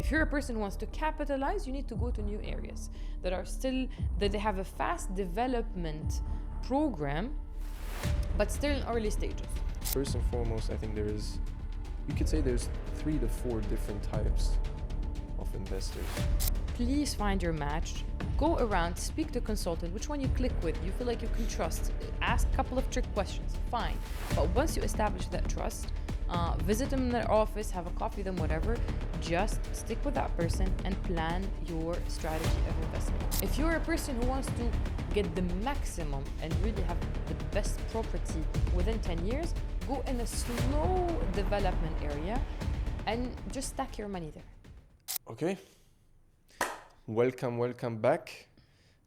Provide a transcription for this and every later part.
If you're a person who wants to capitalize, you need to go to new areas that they have a fast development program, but still in early stages. First and foremost, I think you could say there's 3 to 4 different types of investors. Please find your match. Go around, speak to a consultant, which one you click with, you feel like you can trust. Ask a couple of trick questions, fine. But once you establish that trust, visit them in their office, have a coffee with them, whatever. Just stick with that person and plan your strategy of investment. If you're a person who wants to get the maximum and really have the best property within 10 years, go in a slow development area and just stack your money there. Okay. Welcome back.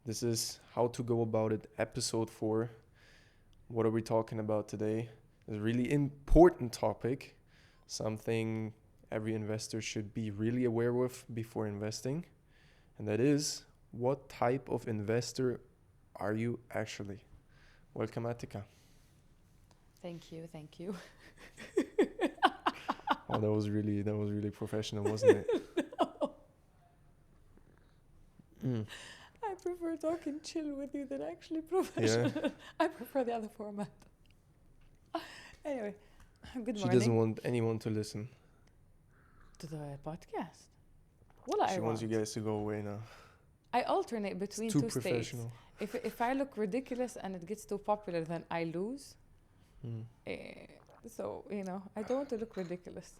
This is How to Go About It, episode 4. What are we talking about today? It's a really important topic, something every investor should be really aware of before investing. And that is, what type of investor are you actually? Welcome, Attica. Thank you. Oh, that was really professional, wasn't it? I prefer talking chill with you than actually professional. Yeah. I prefer the other format. Anyway, good morning. She doesn't want anyone to listen to the podcast. She wants you guys to go away now. I alternate between two states. Professional. If I look ridiculous and it gets too popular, then I lose. So, I don't want to look ridiculous.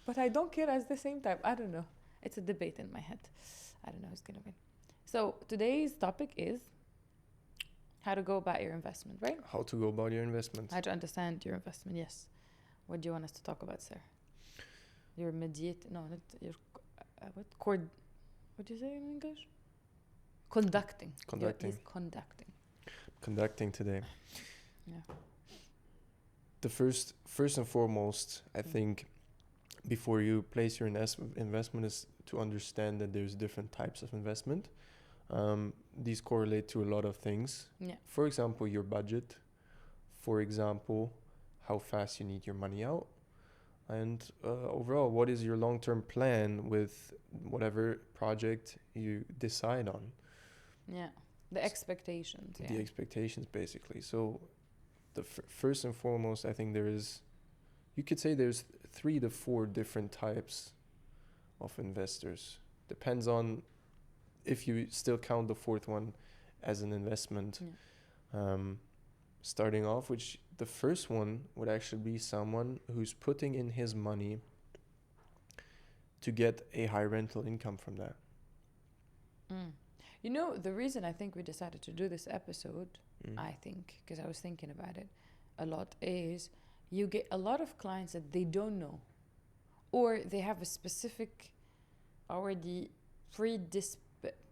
But I don't care at the same time. I don't know. It's a debate in my head. I don't know who's going to win. So today's topic is how to go about your investment, right? How to go about your investment. How to understand your investment, yes. What do you want us to talk about, sir? Your what do you say in English? Conducting. He's Conducting today. Yeah. The first and foremost, I think, before you place your investment is to understand that there's different types of investment. These correlate to a lot of things. Yeah. For example, your budget. For example, how fast you need your money out. And overall, what is your long-term plan with whatever project you decide on? Yeah, the expectations. The expectations, basically. So the first and foremost, I think you could say there's 3 to 4 different types of investors. Depends on if you still count the 4th one as an investment. Yeah. Starting off, which the first one would actually be someone who's putting in his money to get a high rental income from that. The reason I think we decided to do this episode, I think, because I was thinking about it a lot, is you get a lot of clients that they don't know, or they have a specific already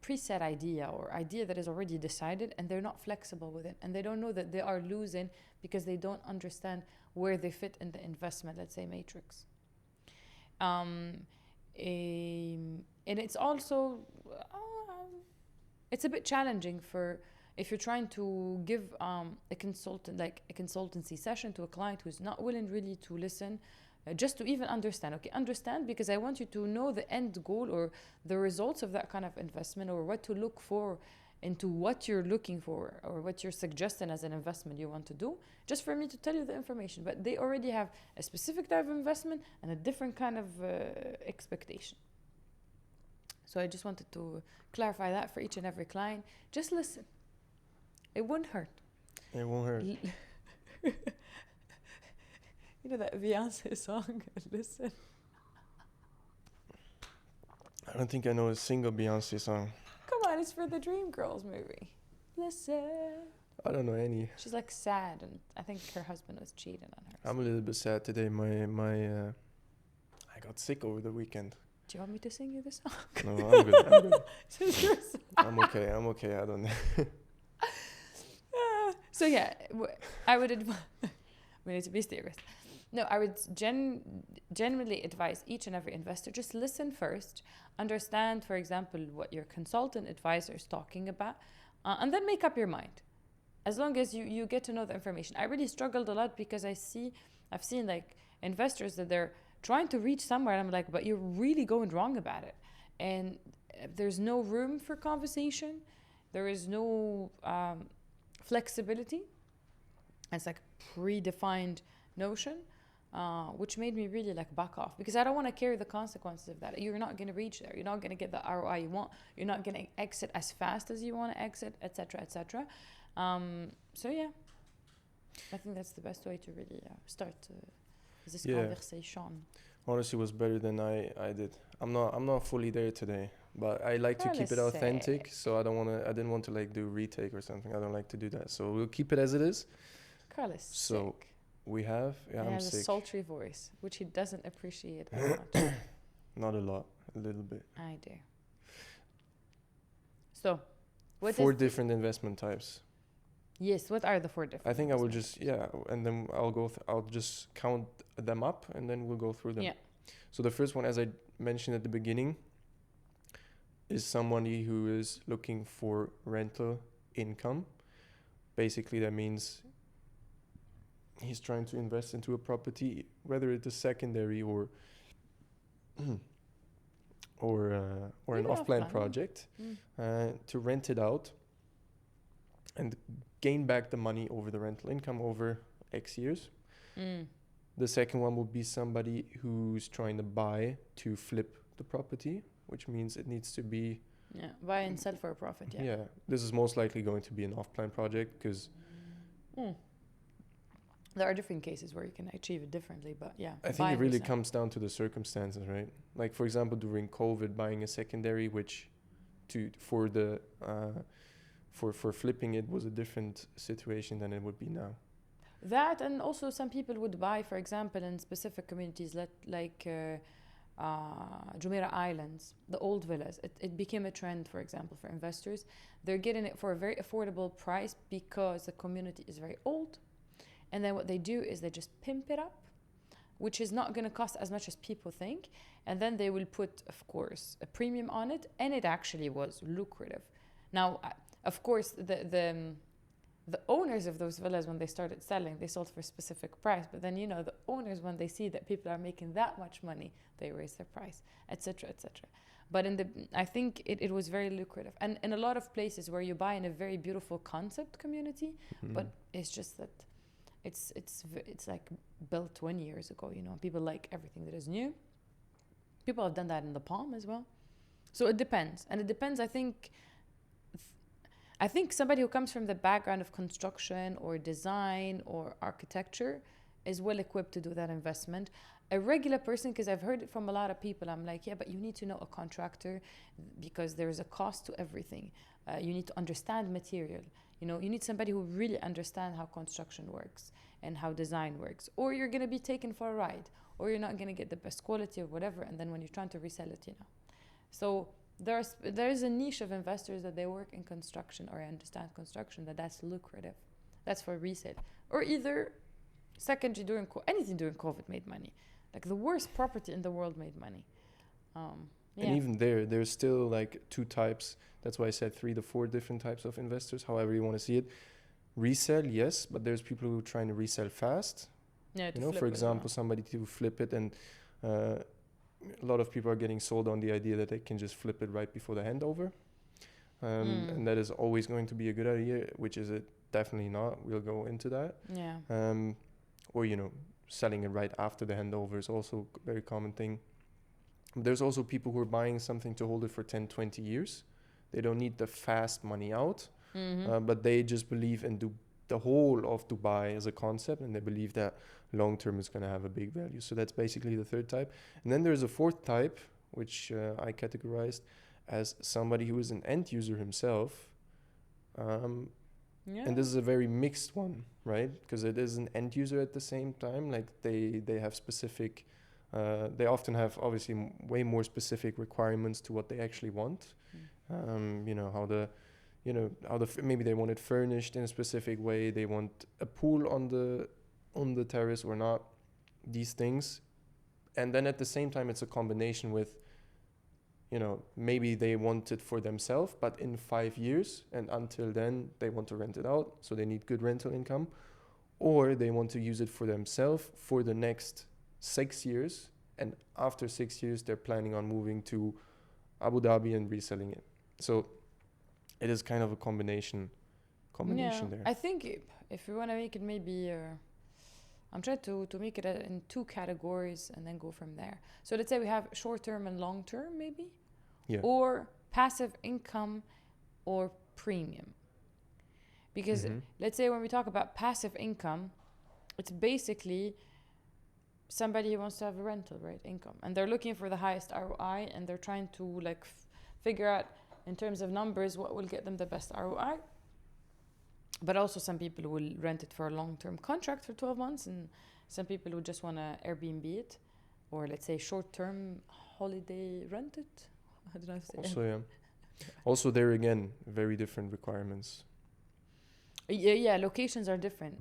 preset idea or idea that is already decided, and they're not flexible with it, and they don't know that they are losing because they don't understand where they fit in the investment, let's say, matrix. And it's also it's a bit challenging if you're trying to give a consultancy session to a client who's not willing really to listen, just to even understand. Okay, understand, because I want you to know the end goal or the results of that kind of investment, or what to look for into what you're looking for, or what you're suggesting as an investment you want to do, just for me to tell you the information. But they already have a specific type of investment and a different kind of expectation. So I just wanted to clarify that for each and every client. Just listen. It won't hurt. It won't hurt. You know that Beyonce song, Listen? I don't think I know a single Beyonce song. Come on, it's for the Dreamgirls movie. Listen. I don't know any. She's like sad, and I think her husband was cheating on her. I'm a little bit sad today. I got sick over the weekend. Do you want me to sing you the song? No, I'm good. Since you're sad. I'm okay. I don't know. So yeah, I would advise. We need to be serious. No, I would generally advise each and every investor, just listen first, understand, for example, what your consultant advisor is talking about, and then make up your mind. As long as you get to know the information. I really struggled a lot because I've seen like investors that they're trying to reach somewhere. And I'm like, but you're really going wrong about it. And there's no room for conversation. There is no flexibility. It's like predefined notion, which made me really like back off, because I don't want to carry the consequences of that. You're not going to reach there. You're not going to get the ROI you want. You're not going to exit as fast as you want to exit, etc., etc. So yeah, I think that's the best way to really start this conversation. Honestly, it was better than I did. I'm not fully there today, but I like to keep it authentic. So I didn't want to like do retake or something. I don't like to do that. So we'll keep it as it is. Carlos. So sick. We have. Yeah, he has a sultry voice, which he doesn't appreciate a lot. Not a lot, a little bit. I do. So, what 4 different investment types. Yes, what are the 4 different? I think I will just and then I'll just count them up, and then we'll go through them. Yeah. So the first one, as I mentioned at the beginning, is somebody who is looking for rental income. Basically, that means he's trying to invest into a property, whether it's a secondary or an off-plan project, to rent it out and gain back the money over the rental income over X years. The second one will be somebody who's trying to buy to flip the property, which means it needs to be buy and sell for a profit. Yeah, this is most likely going to be an off-plan project, because there are different cases where you can achieve it differently, but I think it really comes down to the circumstances, right? Like, for example, during COVID, buying a secondary, which for flipping it was a different situation than it would be now. That, and also some people would buy, for example, in specific communities like Jumeirah Islands, the old villas. It became a trend, for example, for investors. They're getting it for a very affordable price because the community is very old. And then what they do is they just pimp it up, which is not going to cost as much as people think. And then they will put, of course, a premium on it. And it actually was lucrative. Now, of course, the owners of those villas, when they started selling, they sold for a specific price. But then, the owners, when they see that people are making that much money, they raise their price, etc., etc. But I think it was very lucrative. And in a lot of places where you buy in a very beautiful concept community, but it's just that it's like built 20 years ago, people like everything that is new. People have done that in the Palm as well. So it depends. And it depends, I think somebody who comes from the background of construction or design or architecture is well equipped to do that investment. A regular person, because I've heard it from a lot of people, I'm like, yeah, but you need to know a contractor because there's a cost to everything. You need to understand material. You need somebody who really understands how construction works and how design works. Or you're going to be taken for a ride, or you're not going to get the best quality or whatever. And then when you're trying to resell it, So there is a niche of investors that they work in construction or understand construction, that's lucrative. That's for resale. Or either secondary anything during COVID made money. Like the worst property in the world made money. And even there's still like 2 types. That's why I said 3 to 4 different types of investors, however you want to see it. Resell, yes, but there's people who are trying to resell fast. For example, somebody to flip it, and a lot of people are getting sold on the idea that they can just flip it right before the handover. And that is always going to be a good idea, which is it definitely not. We'll go into that. Yeah. Or, selling it right after the handover is also a very common thing. There's also people who are buying something to hold it for 10, 20 years. They don't need the fast money out, but they just believe in the whole of Dubai as a concept, and they believe that long term is going to have a big value. So that's basically the 3rd type. And then there's a 4th type, which I categorized as somebody who is an end user himself. And this is a very mixed one, right? Because it is an end user at the same time. Like they have specific, they often have obviously way more specific requirements to what they actually want. Maybe they want it furnished in a specific way. They want a pool on the terrace or not. These things, and then at the same time, it's a combination with. Maybe they want it for themselves, but in 5 years, and until then, they want to rent it out, so they need good rental income, or they want to use it for themselves for the next 6 years, and after 6 years they're planning on moving to Abu Dhabi and reselling it. So it is kind of a combination there. I think if we want to make it maybe I'm trying to make it in two categories and then go from there. So let's say we have short term and long term maybe, or passive income or premium. Because let's say when we talk about passive income, it's basically somebody who wants to have a rental, right, income, and they're looking for the highest ROI, and they're trying to like figure out in terms of numbers what will get them the best ROI. But also some people will rent it for a long-term contract for 12 months, and some people would just want to Airbnb it, or let's say short-term holiday rent it. I don't know if also also there again, very different requirements. Yeah, locations are different.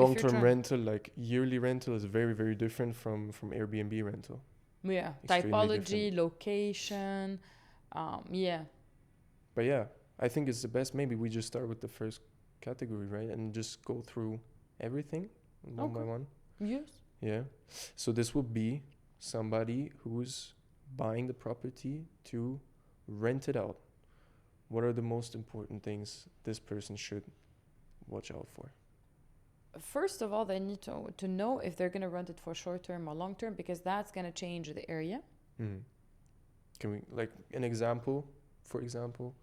Long-term rental, like yearly rental, is very, very different from Airbnb rental. Yeah, Extremely typology, different. Location, yeah. But yeah, I think it's the best. Maybe we just start with the first category, right, and just go through everything one by one. Yes. Yeah. So this would be somebody who's buying the property to rent it out. What are the most important things this person should watch out for? First of all, they need to know if they're going to rent it for short term or long term, because that's going to change the area. Can we, like, an example, for example?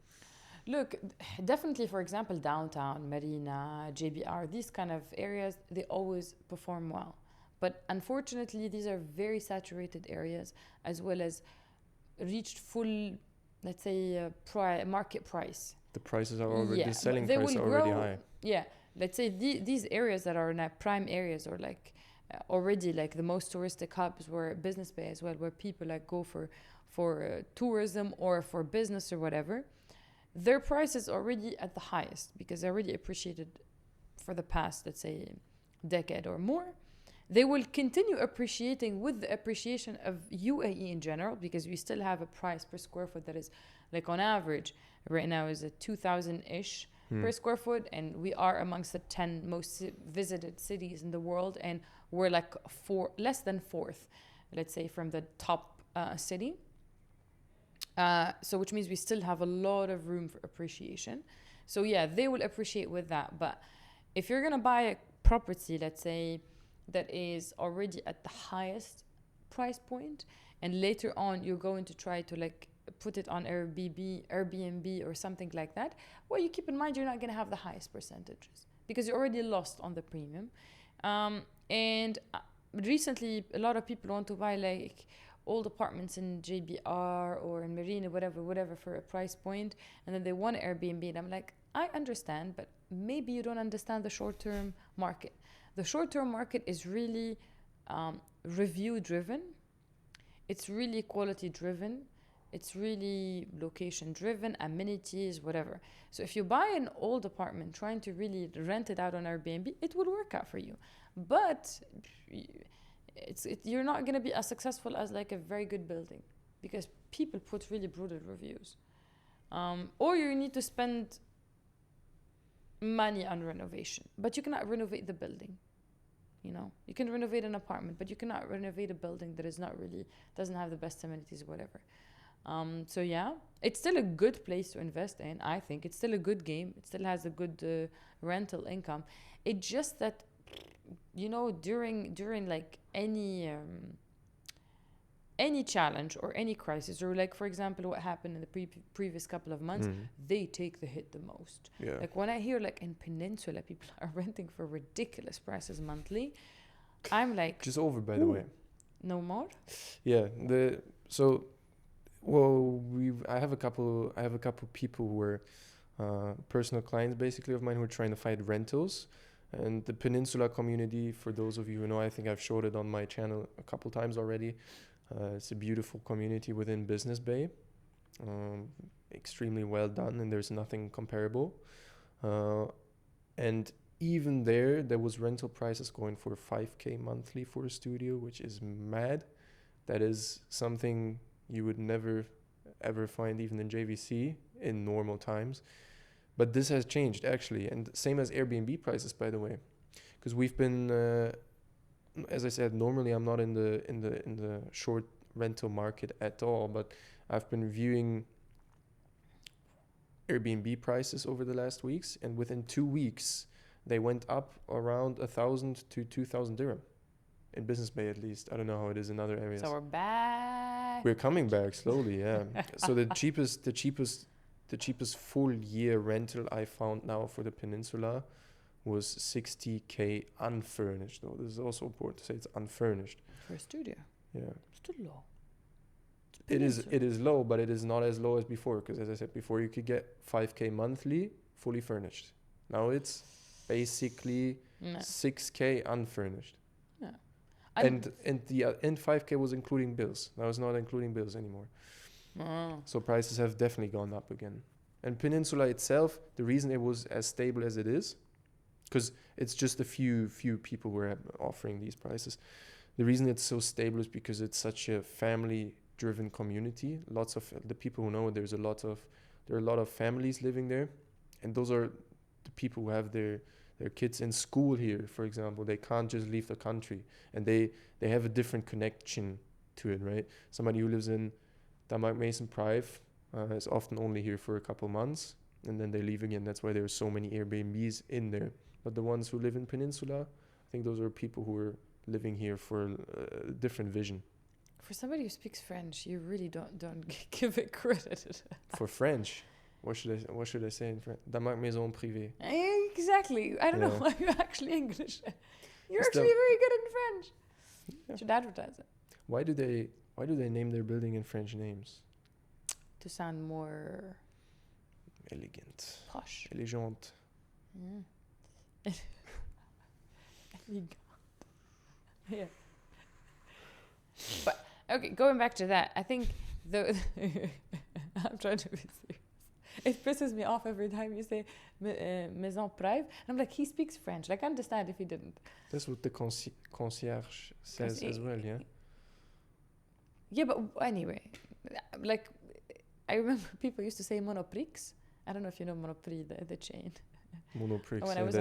Look, definitely, for example, downtown, Marina, JBR, these kind of areas, they always perform well. But unfortunately, these are very saturated areas, as well as reached full, let's say, market price. The prices are already, the selling price are already high. Yeah, let's say these areas that are now prime areas, or like already like the most touristic hubs, where Business Bay as well, where people like go for tourism or for business or whatever, their price is already at the highest because they're already appreciated for the past, let's say, decade or more. They will continue appreciating with the appreciation of UAE in general, because we still have a price per square foot that is like on average right now is at 2,000-ish per square foot, and we are amongst the 10 most visited cities in the world, and we're like less than fourth, let's say, from the top city. So which means we still have a lot of room for appreciation. So yeah, they will appreciate with that. But if you're gonna buy a property, let's say, that is already at the highest price point, and later on you're going to try to like put it on Airbnb or something like that, well, you keep in mind you're not going to have the highest percentages because you're already lost on the premium. And recently a lot of people want to buy like old apartments in JBR or in Marina, whatever for a price point, and then they want Airbnb, and I'm like, I understand, but maybe you don't understand the short-term market. The short-term market is really review driven, it's really quality driven, it's really location driven, amenities, whatever. So if you buy an old apartment trying to really rent it out on Airbnb, it will work out for you. But you're not going to be as successful as like a very good building, because people put really brutal reviews. Or you need to spend money on renovation, but you cannot renovate the building. You know, you can renovate an apartment, but you cannot renovate a building that is not really, doesn't have the best amenities, whatever. So yeah, it's still a good place to invest in. I think it's still a good game. It still has a good rental income. It's just that, you know, during like any challenge or any crisis, or like, for example, what happened in the previous couple of months, they take the hit the most. Yeah. Like when I hear like in Peninsula people are renting for ridiculous prices monthly, I'm like, just over, by the way. No more? Yeah. I have a couple people who are personal clients basically of mine who are trying to find rentals. And the Peninsula community, for those of you who know, I think I've showed it on my channel a couple times already. It's a beautiful community within Business Bay. Extremely well done, and there's nothing comparable. And even there was rental prices going for $5,000 monthly for a studio, which is mad. That is something you would never ever find even in JVC in normal times. But this has changed actually, and same as Airbnb prices, by the way, because we've been as I said, normally I'm not in the short rental market at all, but I've been viewing Airbnb prices over the last weeks, and within 2 weeks they went up around 1,000 to 2,000 dirham in Business Bay, at least. I don't know how it is in other areas. So we're back. We're coming back slowly, yeah. So the cheapest full year rental I found now for the peninsula was 60K unfurnished. Though this is also important to say, it's unfurnished. For a studio. Yeah. Still low. It is low, but it is not as low as before, because as I said before, you could get 5K monthly fully furnished. Now it's basically 6K unfurnished. Yeah. And the 5K was including bills. Now it's not including bills anymore. So prices have definitely gone up again. And Peninsula itself, the reason it was as stable as it is, because it's just a few people who are offering these prices. The reason it's so stable is because it's such a family-driven community. Lots of the people who know, there are a lot of families living there, and those are the people who have their kids in school here, for example. They can't just leave the country, and they have a different connection to it, right? Somebody who lives in Denmark Mason Prive is often only here for a couple months, and then they leave again. That's why there are so many Airbnbs in there. But the ones who live in Peninsula, I think those are people who are living here for a different vision. For somebody who speaks French, you really don't give it credit. For French, what should I say in French? Denmark Maison Privée. Exactly. I don't know why you're actually English. You're actually very good in French. Yeah. Should advertise it. Why do they name their building in French names? To sound more elegant. Posh. Elegant. Elegant. Yeah. But okay, going back to that, I think I'm trying to be serious. It pisses me off every time you say Maison Prive. And I'm like, he speaks French. Like, I understand if he didn't. That's what the concierge says as well, yeah? Yeah, but anyway, like, I remember people used to say Monoprix. I don't know if you know Monoprix, the chain. Monoprix,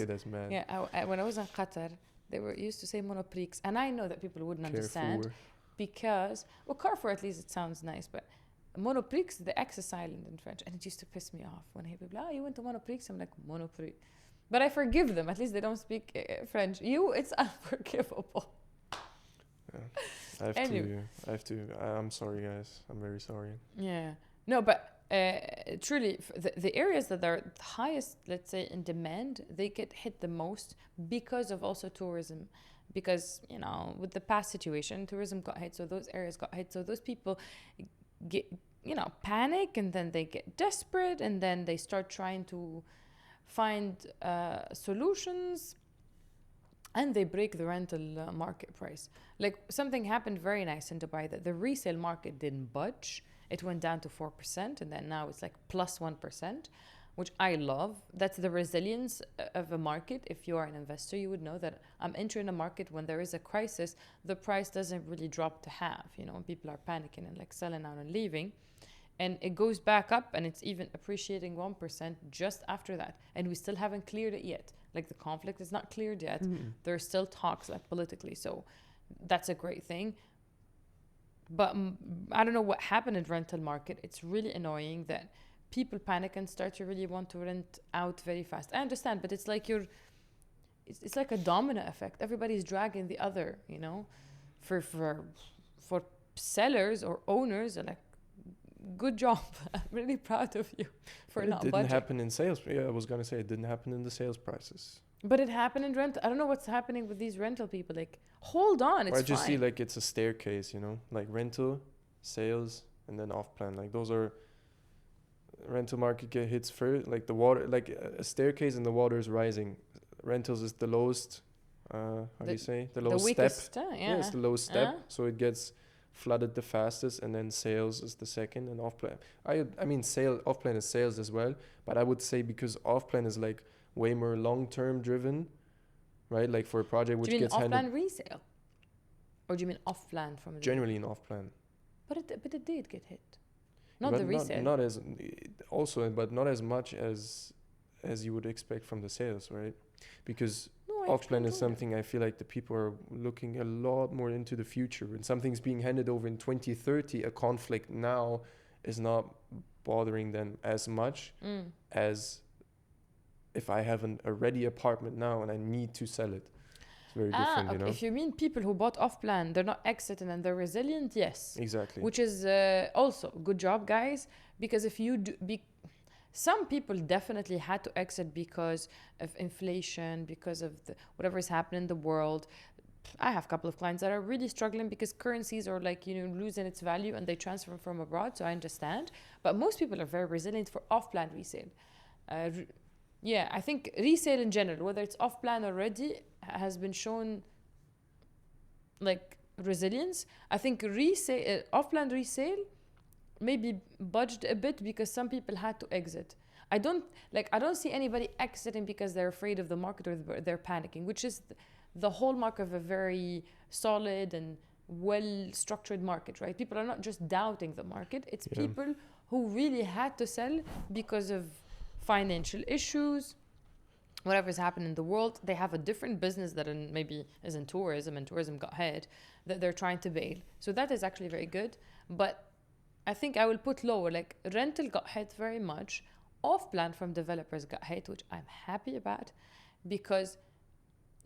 that's mad. Yeah, when I was in Qatar, they were used to say Monoprix. And I know that people wouldn't understand because, well, Carrefour, at least it sounds nice, but Monoprix, the X is silent in French. And it used to piss me off when I hear people, you went to Monoprix? I'm like, Monoprix. But I forgive them. At least they don't speak French. It's unforgivable. Yeah. I have to. I'm sorry, guys. I'm very sorry. Yeah. No, but truly, the areas that are the highest, let's say, in demand, they get hit the most because of also tourism. Because, with the past situation, tourism got hit, so those areas got hit. So those people get, panic, and then they get desperate, and then they start trying to find solutions. And they break the rental market price. Like, something happened very nice in Dubai, that the resale market didn't budge. It went down to 4%, and then now it's like plus 1%, which I love. That's the resilience of a market. If you are an investor, you would know that I'm entering a market when there is a crisis, the price doesn't really drop to half, when people are panicking and like selling out and leaving. And it goes back up, and it's even appreciating 1% just after that. And we still haven't cleared it yet. Like, the conflict is not cleared yet. There are still talks, like, politically. So that's a great thing. But I don't know what happened in the rental market. It's really annoying that people panic and start to really want to rent out very fast. I understand, but it's like it's like a domino effect. Everybody's dragging the other, For sellers or owners, like, good job. I'm really proud of you for not budging. It didn't happen in sales. Yeah, I was going to say it didn't happen in the sales prices. But it happened in rent. I don't know what's happening with these rental people. Like, hold on, it's fine. I just see like it's a staircase, like rental, sales, and then off-plan. Like, those are rental market hits first. Like the water, like a staircase, and the water is rising. Rentals is the lowest. How do you say the lowest step? Yeah, it's the lowest step. So it gets flooded the fastest, and then sales is the second, and off-plan. I mean, off-plan is sales as well, but I would say because off-plan is like way more long-term driven, right? Like for a project which gets handed. Do you mean off-plan resale, or do you mean off-plan from? Generally in off-plan. But it did get hit. Not the resale. Not as also, but not as much as you would expect from the sales, right? Because I off plan is control it. something I feel like the people are looking a lot more into the future. When something's being handed over in 2030, a conflict now is not bothering them as much as if I have a ready apartment now and I need to sell it. It's very different, Okay. you know? If you mean people who bought off plan, they're not exiting and they're resilient, yes. Exactly. Which is also good job, guys. Because if you some people definitely had to exit because of inflation, because of whatever is happening in the world. I have a couple of clients that are really struggling because currencies are like, losing its value and they transfer from abroad. So I understand. But most people are very resilient for off-plan resale. Yeah, I think resale in general, whether it's off-plan or ready, has been shown like resilience. I think resale, off-plan resale, maybe budged a bit because some people had to exit. I don't see anybody exiting because they're afraid of the market or they're panicking, which is the hallmark of a very solid and well-structured market, right? People are not just doubting the market. It's people who really had to sell because of financial issues, whatever's happened in the world. They have a different business that maybe is in tourism, and tourism got hit, that they're trying to bail. So that is actually very good. But I think I will put lower, like rental got hit very much. Off-plan from developers got hit, which I'm happy about because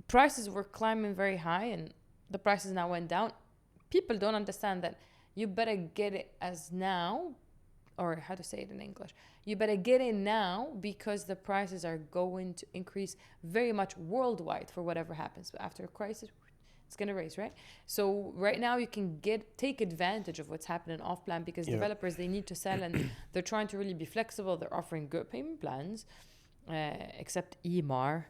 prices were climbing very high and the prices now went down. People don't understand that you better get it as now, or how to say it in English. You better get in now because the prices are going to increase very much worldwide for whatever happens. But after a crisis, it's going to raise, right? So right now you can take advantage of what's happening off plan because developers, they need to sell and they're trying to really be flexible. They're offering good payment plans, except EMAR.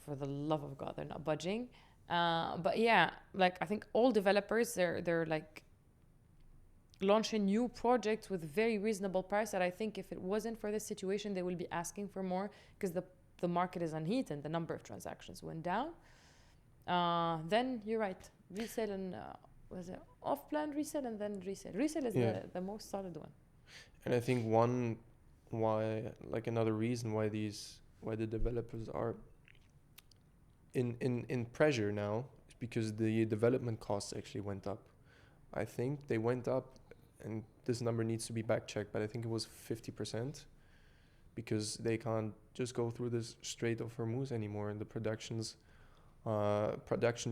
For the love of God, they're not budging. But yeah, like I think all developers, they're like launching new projects with very reasonable price that I think if it wasn't for this situation, they will be asking for more because the market is unheated and the number of transactions went down. Then you're right. Resale and was it off-plan resale and then resale. Resale is the most solid one. And I think another reason why the developers are in pressure now is because the development costs actually went up. I think they went up, and this number needs to be back checked, but I think it was 50% because they can't just go through this Strait of Hormuz anymore, and the production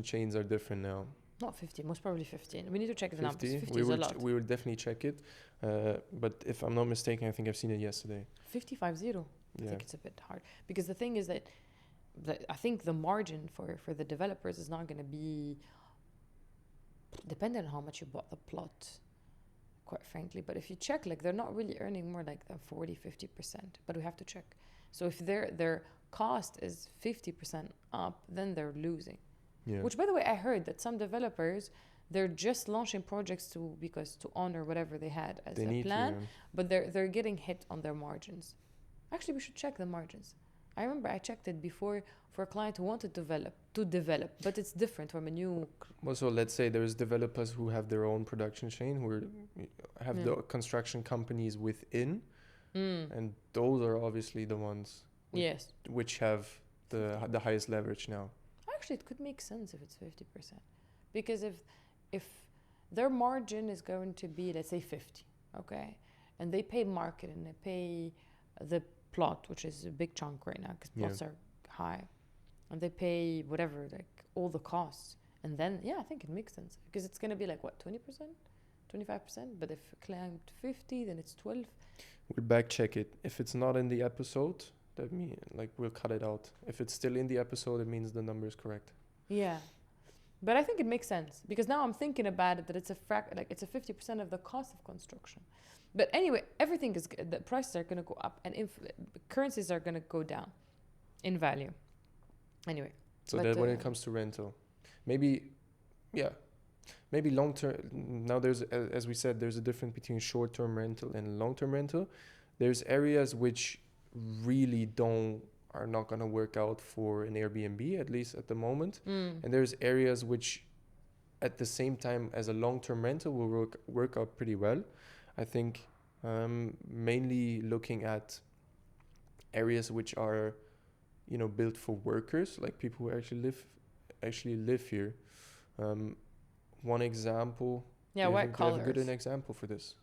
chains are different now. Not 50, most probably 15. We need to check the 50? numbers. 50 is a lot. We will definitely check it. But if I'm not mistaken, I think I've seen it yesterday. 50. Yeah. I think it's a bit hard. Because the thing is that I think the margin for the developers is not going to be dependent on how much you bought the plot, quite frankly. But if you check, like they're not really earning more like than 40-50%. But we have to check. So if their cost is 50% up, then they're losing. Yeah. Which, by the way, I heard that some developers, they're just launching projects to honor whatever they had as a plan, but they're getting hit on their margins. Actually, we should check the margins. I remember I checked it before for a client who wanted to develop, but it's different from a new. Well, so let's say there's developers who have their own production chain, who have the construction companies within, and those are obviously the ones which have the highest leverage now. Actually, it could make sense if it's 50%, because if their margin is going to be, let's say 50, okay, and they pay marketing, they pay the plot, which is a big chunk right now because plots are high, and they pay whatever, like all the costs, and then I think it makes sense because it's going to be like what, 20%, 25%, but if it climbed 50, then it's 12. We'll back check it. If it's not in the episode, that means like we'll cut it out. If it's still in the episode, it means the number is correct. Yeah, but I think it makes sense because now I'm thinking about it that it's it's a 50% of the cost of construction. But anyway, everything is good. The prices are going to go up and currencies are going to go down in value. Anyway. So that when it comes to rental, maybe long term. Now there's, as we said, there's a difference between short term rental and long term rental. There's areas which really are not going to work out for an Airbnb, at least at the moment. And there's areas which at the same time as a long-term rental will work out pretty well. I think mainly looking at areas which are built for workers, like people who actually live here. Um, One example. Yeah, white Do you have a collars. good example for this,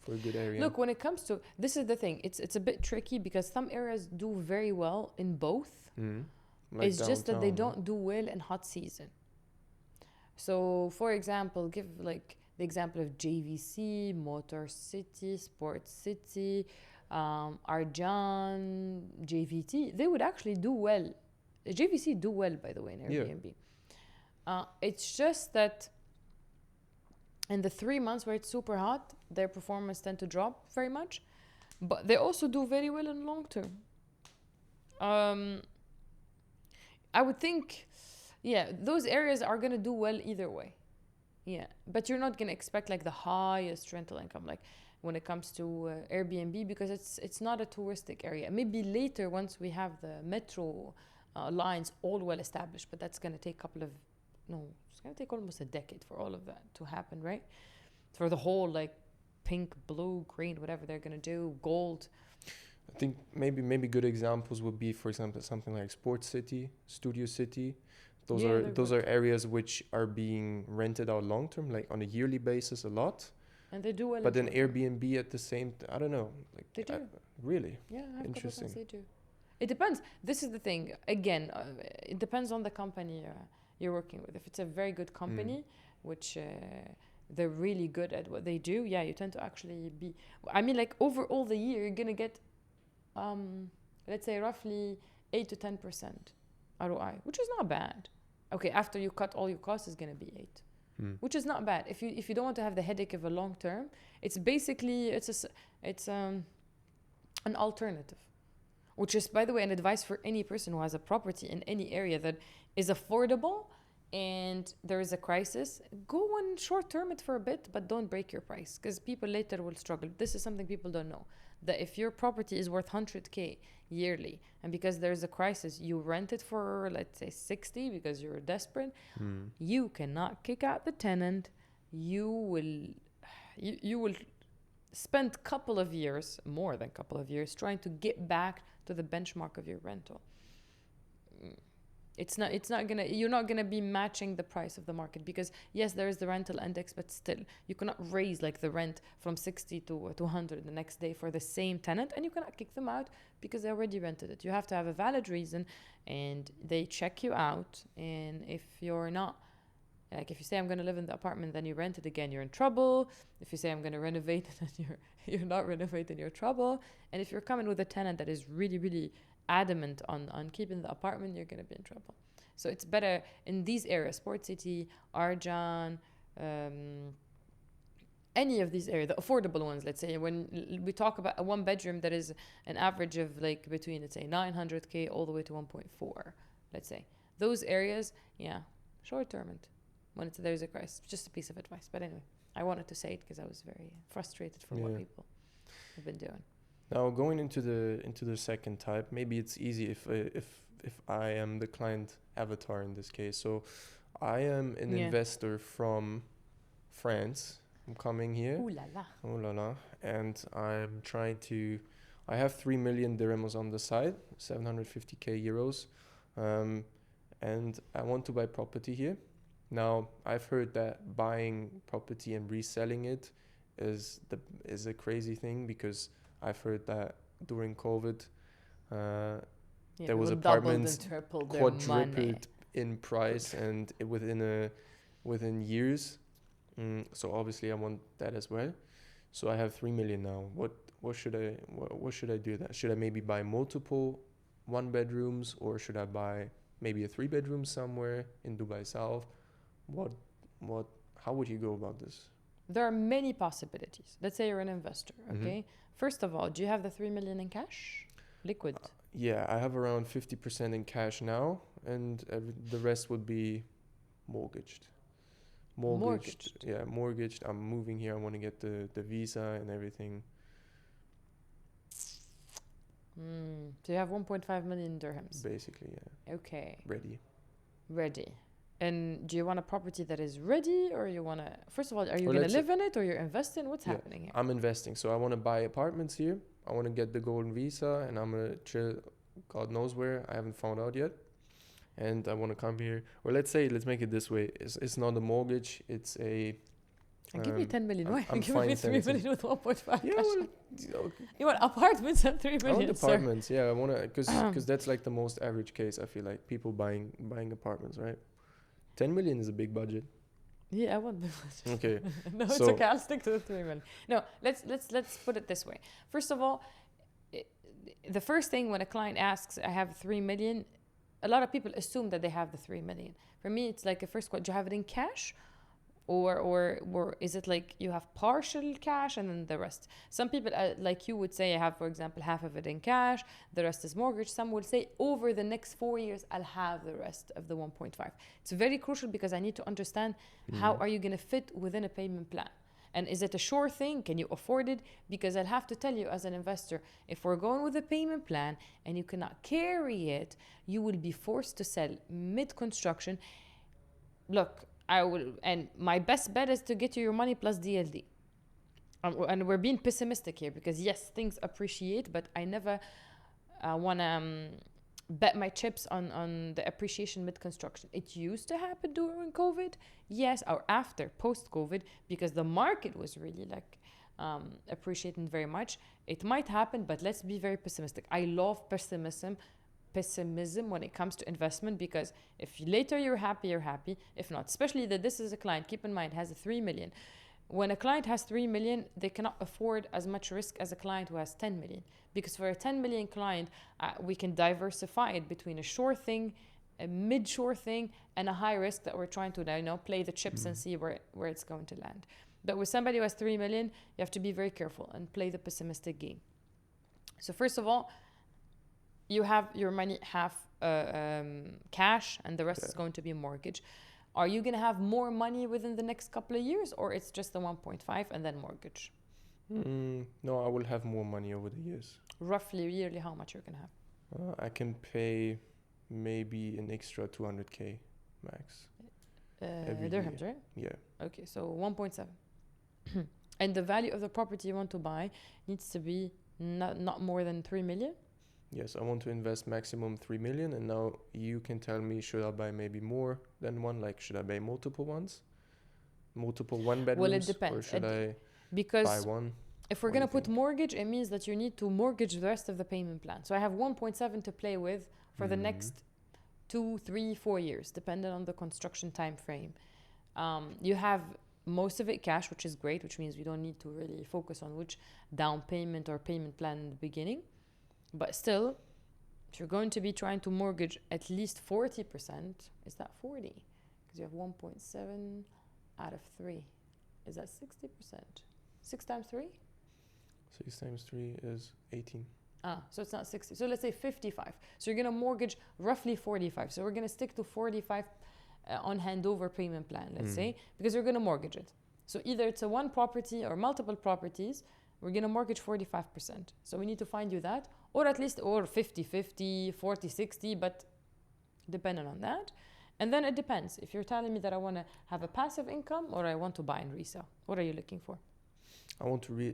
for a good area? Look, when it comes to this is the thing. It's a bit tricky because some areas do very well in both. Mm. Like It's just that they downtown, no? don't do well in hot season. So, for example, give like the example of JVC, Motor City, Sports City, Arjan, JVT. They would actually do well. JVC do well, by the way, in Yeah. Airbnb. It's just that in the 3 months where it's super hot, their performance tend to drop very much. But they also do very well in long term. I would think, yeah, those areas are going to do well either way. Yeah, but you're not going to expect like the highest rental income like when it comes to Airbnb because it's not a touristic area. Maybe later once we have the metro lines all well established, but that's going to take it's going to take almost a decade for all of that to happen, right? For the whole like pink, blue, green, whatever they're going to do, gold. I think maybe good examples would be, for example, something like Sports City, Studio City. Those are areas which are being rented out long term, like on a yearly basis, a lot. And they do well. But then Airbnb at the same, I don't know, like they do. Really. Yeah, I have Interesting. They do. It depends. This is the thing. Again, it depends on the company you're working with. If it's a very good company, which they're really good at what they do, yeah, you tend to actually be. I mean, like over all the year, you're gonna get, let's say, roughly 8 to 10% ROI, which is not bad. Okay, after you cut all your costs, it's gonna be 8. Which is not bad. If you don't want to have the headache of a long term, it's basically an alternative, which is, by the way, an advice for any person who has a property in any area that is affordable and there is a crisis. Go and short term it for a bit, but don't break your price because people later will struggle. This is something people don't know, that if your property is worth 100K yearly and because there's a crisis you rent it for, let's say, 60 because you're desperate, you cannot kick out the tenant. You will spend more than couple of years trying to get back to the benchmark of your rental. You're not gonna be matching the price of the market because yes, there is the rental index, but still you cannot raise like the rent from 60 to 200 the next day for the same tenant, and you cannot kick them out because they already rented it. You have to have a valid reason, and they check you out. And if you're not, like if you say I'm gonna live in the apartment, then you rent it again, you're in trouble. If you say I'm gonna renovate it, then you're not renovating, you're trouble. And if you're coming with a tenant that is really, really adamant on keeping the apartment, you're going to be in trouble. So it's better in these areas, Sport City, Arjan, any of these areas, the affordable ones. Let's say when we talk about a one bedroom that is an average of like between, let's say, 900K all the way to 1.4, let's say those areas, yeah, short term it when there's a crisis. Just a piece of advice, but anyway, I wanted to say it because I was very frustrated for what people have been doing. Now going into the second type, maybe it's easy if I am the client avatar in this case. So I am an investor from France. I'm coming here. Ooh la la. Oh la la. And I have 3 million dirhams on the side, 750K euros. And I want to buy property here. Now I've heard that buying property and reselling it is a crazy thing because I've heard that during COVID, there was apartments quadrupled in price and within years. So obviously I want that as well. So I have 3 million now. What should I do that? Should I maybe buy multiple 1 bedrooms, or should I buy maybe a 3 bedroom somewhere in Dubai South? How would you go about this? There are many possibilities. Let's say you're an investor, okay? First of all, do you have the 3 million in cash? Liquid? Yeah, I have around 50% in cash now, and the rest would be mortgaged. Yeah, mortgaged. I'm moving here. I want to get the visa and everything. So you have 1.5 million dirhams? Basically, yeah. Okay. Ready. And do you want a property that is ready, or you want to... First of all, are you going to live in it, or you're investing? What's happening here? I'm investing. So I want to buy apartments here. I want to get the golden visa, and I'm going to chill God knows where. I haven't found out yet. And I want to come here. Or let's make it this way. It's not a mortgage. It's a... Give me 10 million. Why? I'm Give me 3 financing. million with 1.5. Yeah, well, You want apartments at 3 I million, want sir? apartments. Yeah, I want to... Because that's like the most average case, I feel like. People buying apartments, right? 10 million is a big budget. Yeah, I want the Okay. No, it's So- okay. I'll stick to the 3 million. No, let's put it this way. First of all, the first thing when a client asks, I have 3 million, a lot of people assume that they have the 3 million. For me, it's like a first question, do you have it in cash? Or is it like you have partial cash and then the rest? Some people, like you would say, I have, for example, half of it in cash, the rest is mortgage. Some will say, over the next 4 years, I'll have the rest of the 1.5. It's very crucial because I need to understand how are you going to fit within a payment plan. And is it a sure thing? Can you afford it? Because I'll have to tell you as an investor, if we're going with a payment plan and you cannot carry it, you will be forced to sell mid-construction. Look, and my best bet is to get you your money plus DLD. And we're being pessimistic here because yes, things appreciate, but I never want to bet my chips on the appreciation mid-construction. It used to happen during COVID, yes, or after, post-COVID, because the market was really like appreciating very much. It might happen, but let's be very pessimistic. I love pessimism when it comes to investment, because if later you're happy. If not, especially that this is a client, keep in mind, has a 3 million. When a client has 3 million, they cannot afford as much risk as a client who has 10 million. Because for a 10 million client, we can diversify it between a sure thing, a mid-sure thing, and a high risk that we're trying to play the chips and see where it's going to land. But with somebody who has 3 million, you have to be very careful and play the pessimistic game. So first of all, you have your money half cash and the rest is going to be a mortgage. Are you going to have more money within the next couple of years, or it's just the 1.5 and then mortgage? No, I will have more money over the years. Roughly yearly, how much you're going to have? I can pay maybe an extra 200K max. Every Dirhams, year. right? Yeah. Okay, so 1.7. And the value of the property you want to buy needs to be not more than 3 million? Yes, I want to invest maximum 3 million, and now you can tell me, should I buy maybe more than one? Like, should I buy multiple ones? Multiple one bedrooms? Well, it depends. Or should I because buy one? if we're What do going you to put think? mortgage, it means that you need to mortgage the rest of the payment plan. So I have 1.7 to play with for the next 2, 3, 4 years, depending on the construction time frame. You have most of it cash, which is great, which means we don't need to really focus on which down payment or payment plan in the beginning. But still, if you're going to be trying to mortgage at least 40%, is that 40? Because you have 1.7 out of 3. Is that 60%? 6 times 3? 6 times 3 is 18. So it's not 60. So let's say 55. So you're going to mortgage roughly 45. So we're going to stick to 45 on handover payment plan, let's say, because you're going to mortgage it. So either it's a one property or multiple properties, we're going to mortgage 45%. So we need to find you that, or at least, or 50-50, 40-60, but depending on that. And then it depends. If you're telling me that I want to have a passive income or I want to buy and resell, what are you looking for? I want to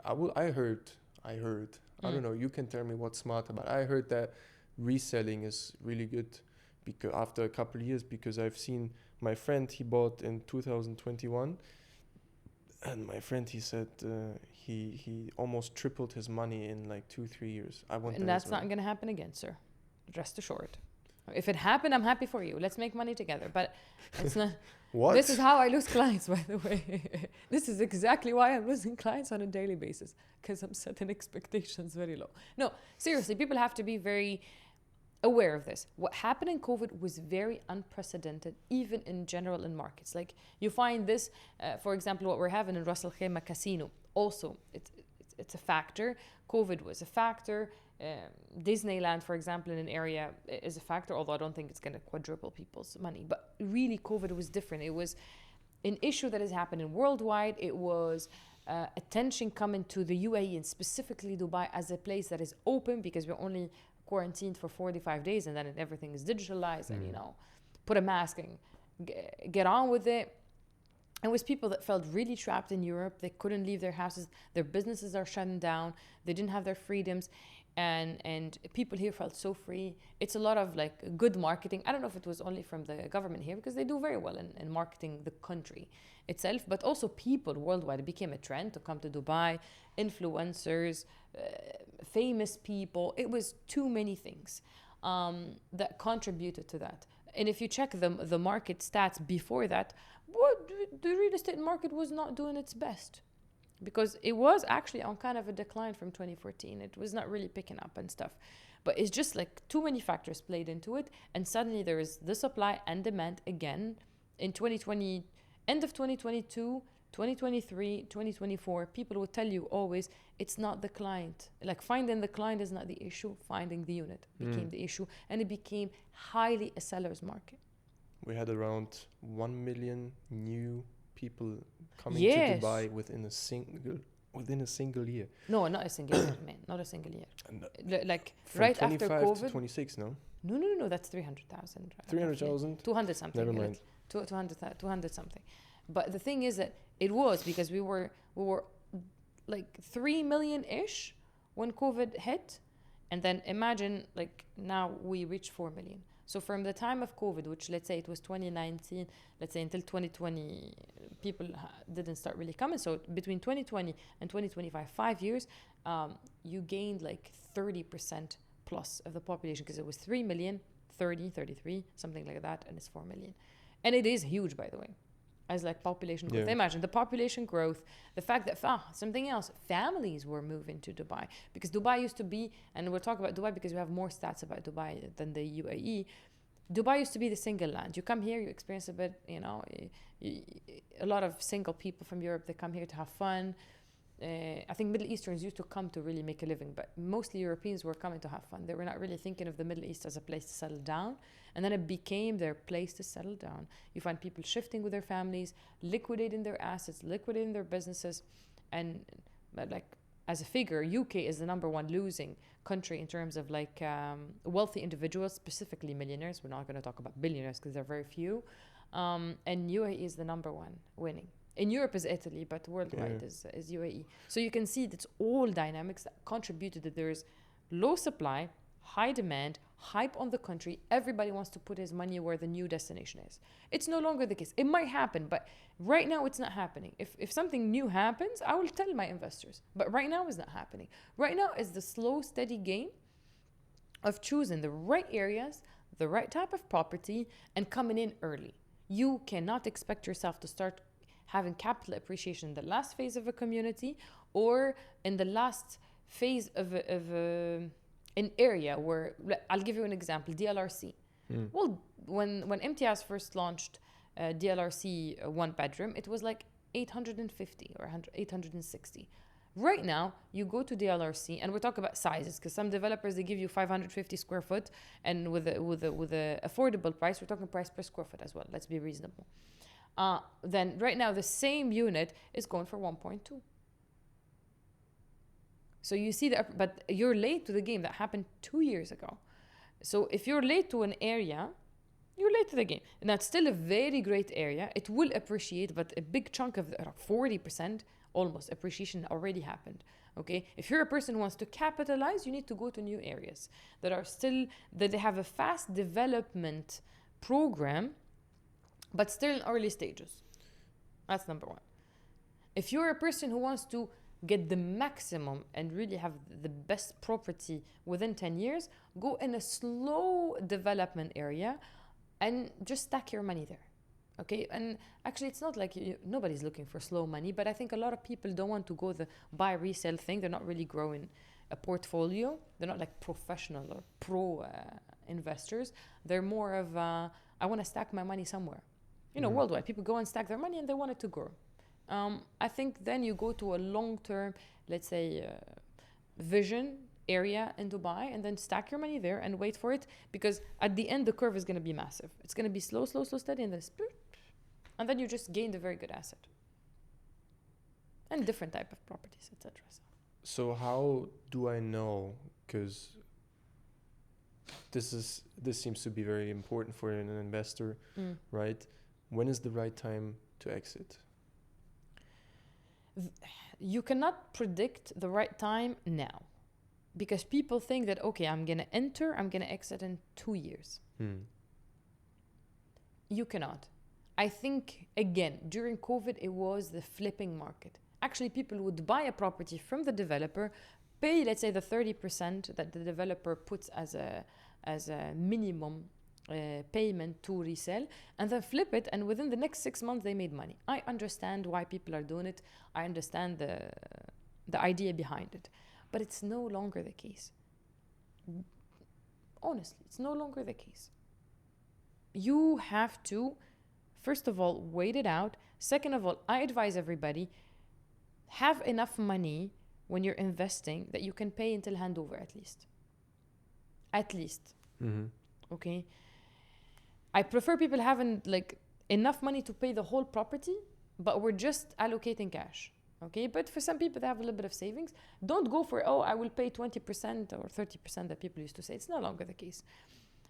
I heard, I don't know, you can tell me what's smart about it. I heard that reselling is really good because after a couple of years, because I've seen my friend, he bought in 2021, and my friend, he said he almost tripled his money in like 2-3 years. I want And that that's as well. not going to happen again, sir. Rest assured. If it happened, I'm happy for you. Let's make money together. But it's not. What? This is how I lose clients, by the way. This is exactly why I'm losing clients on a daily basis, because I'm setting expectations very low. No, seriously, people have to be very aware of this. What happened in COVID was very unprecedented, even in general in markets. Like you find this, for example, what we're having in Ras Al Khaimah Casino. Also, it's a factor. COVID was a factor. Disneyland, for example, in an area is a factor, although I don't think it's going to quadruple people's money. But really, COVID was different. It was an issue that is happening worldwide. It was attention coming to the UAE and specifically Dubai as a place that is open, because we're only quarantined for 45 days and then everything is digitalized and, put a mask and get on with it. And with people that felt really trapped in Europe, they couldn't leave their houses, their businesses are shutting down, they didn't have their freedoms. and people here felt so free. It's a lot of like good marketing. I don't know if it was only from the government here, because they do very well in marketing the country itself, but also people worldwide. It became a trend to come to Dubai, influencers, famous people. It was too many things that contributed to that. And if you check the market stats before that, the real estate market was not doing its best, because it was actually on kind of a decline from 2014. It was not really picking up and stuff. But it's just like too many factors played into it. And suddenly there is the supply and demand again in 2020, end of 2022, 2023, 2024. People will tell you always it's not the client. Like finding the client is not the issue. Finding the unit became the issue. And it became highly a seller's market. We had around 1 million new people coming Yes. to Dubai within a single year. No, not a single year, man. Not a single year. And Like from right after 25 COVID. to 26, no? No. That's 300,000. 300,000? 200 something. Never mind. 200 something. But the thing is that it was because we were like 3 million-ish when COVID hit. And then imagine like now we reach 4 million. So from the time of COVID, which let's say it was 2019, let's say until 2020, people didn't start really coming. So between 2020 and 2025, 5 years, you gained like 30% plus of the population, because it was 3 million, 30, 33, something like that, and it's 4 million. And it is huge, by the way, as like population growth. Yeah. Imagine the population growth, the fact that, something else, families were moving to Dubai. Because Dubai used to be, and we'll talk about Dubai because we have more stats about Dubai than the UAE. Dubai used to be the single land. You come here, you experience a bit, a lot of single people from Europe, they come here to have fun. I think Middle Easterns used to come to really make a living, but mostly Europeans were coming to have fun. They were not really thinking of the Middle East as a place to settle down. And then it became their place to settle down. You find people shifting with their families, liquidating their assets, liquidating their businesses. And like as a figure, UK is the number one losing country in terms of like wealthy individuals, specifically millionaires. We're not going to talk about billionaires because they're very few. And UAE is the number one winning. In Europe is Italy, but worldwide is UAE. So you can see that's all dynamics that contributed that there is low supply, high demand, hype on the country. Everybody wants to put his money where the new destination is. It's no longer the case. It might happen, but right now it's not happening. If something new happens, I will tell my investors. But right now it's not happening. Right now is the slow, steady game of choosing the right areas, the right type of property, and coming in early. You cannot expect yourself to start having capital appreciation in the last phase of a community or in the last phase of an area where, I'll give you an example, DLRC. Well, when MTS first launched DLRC one bedroom, it was like 850 or 860. Right now, you go to DLRC, and we're talking about sizes, because some developers, they give you 550 square foot, and with a affordable price, we're talking price per square foot as well. Let's be reasonable. Then right now the same unit is going for 1.2. So you see that, but you're late to the game. That happened 2 years ago. So if you're late to an area, you're late to the game. And that's still a very great area. It will appreciate, but a big chunk of 40% almost appreciation already happened. Okay, if you're a person who wants to capitalize, you need to go to new areas that they have a fast development program, but still in early stages. That's number one. If you're a person who wants to get the maximum and really have the best property within 10 years, go in a slow development area and just stack your money there. Okay, and actually it's not like nobody's looking for slow money, but I think a lot of people don't want to go the buy resell thing. They're not really growing a portfolio. They're not like professional or pro investors. They're more of I want to stack my money somewhere. Worldwide, people go and stack their money and they want it to grow. I think then you go to a long-term, let's say, vision area in Dubai, and then stack your money there and wait for it, because at the end, the curve is going to be massive. It's going to be slow, steady, and then and then you just gained a very good asset. And different type of properties, etc. So how do I know? Because this seems to be very important for an investor, right? When is the right time to exit? You cannot predict the right time now. because people think that, okay, I'm going to exit in 2 years. You cannot. I think, again, during COVID, it was the flipping market. Actually, people would buy a property from the developer, pay, let's say, the 30% that the developer puts as a minimum payment to resell, and then flip it, and within the next 6 months, they made money. I understand why people are doing it. I understand the idea behind it. But it's no longer the case. Honestly, it's no longer the case. You have to, first of all, wait it out. Second of all, I advise everybody, have enough money when you're investing that you can pay until handover at least. At least. Okay? I prefer people having like enough money to pay the whole property, but we're just allocating cash. Okay? But for some people, they have a little bit of savings. Don't go for, I will pay 20% or 30% that people used to say. It's no longer the case.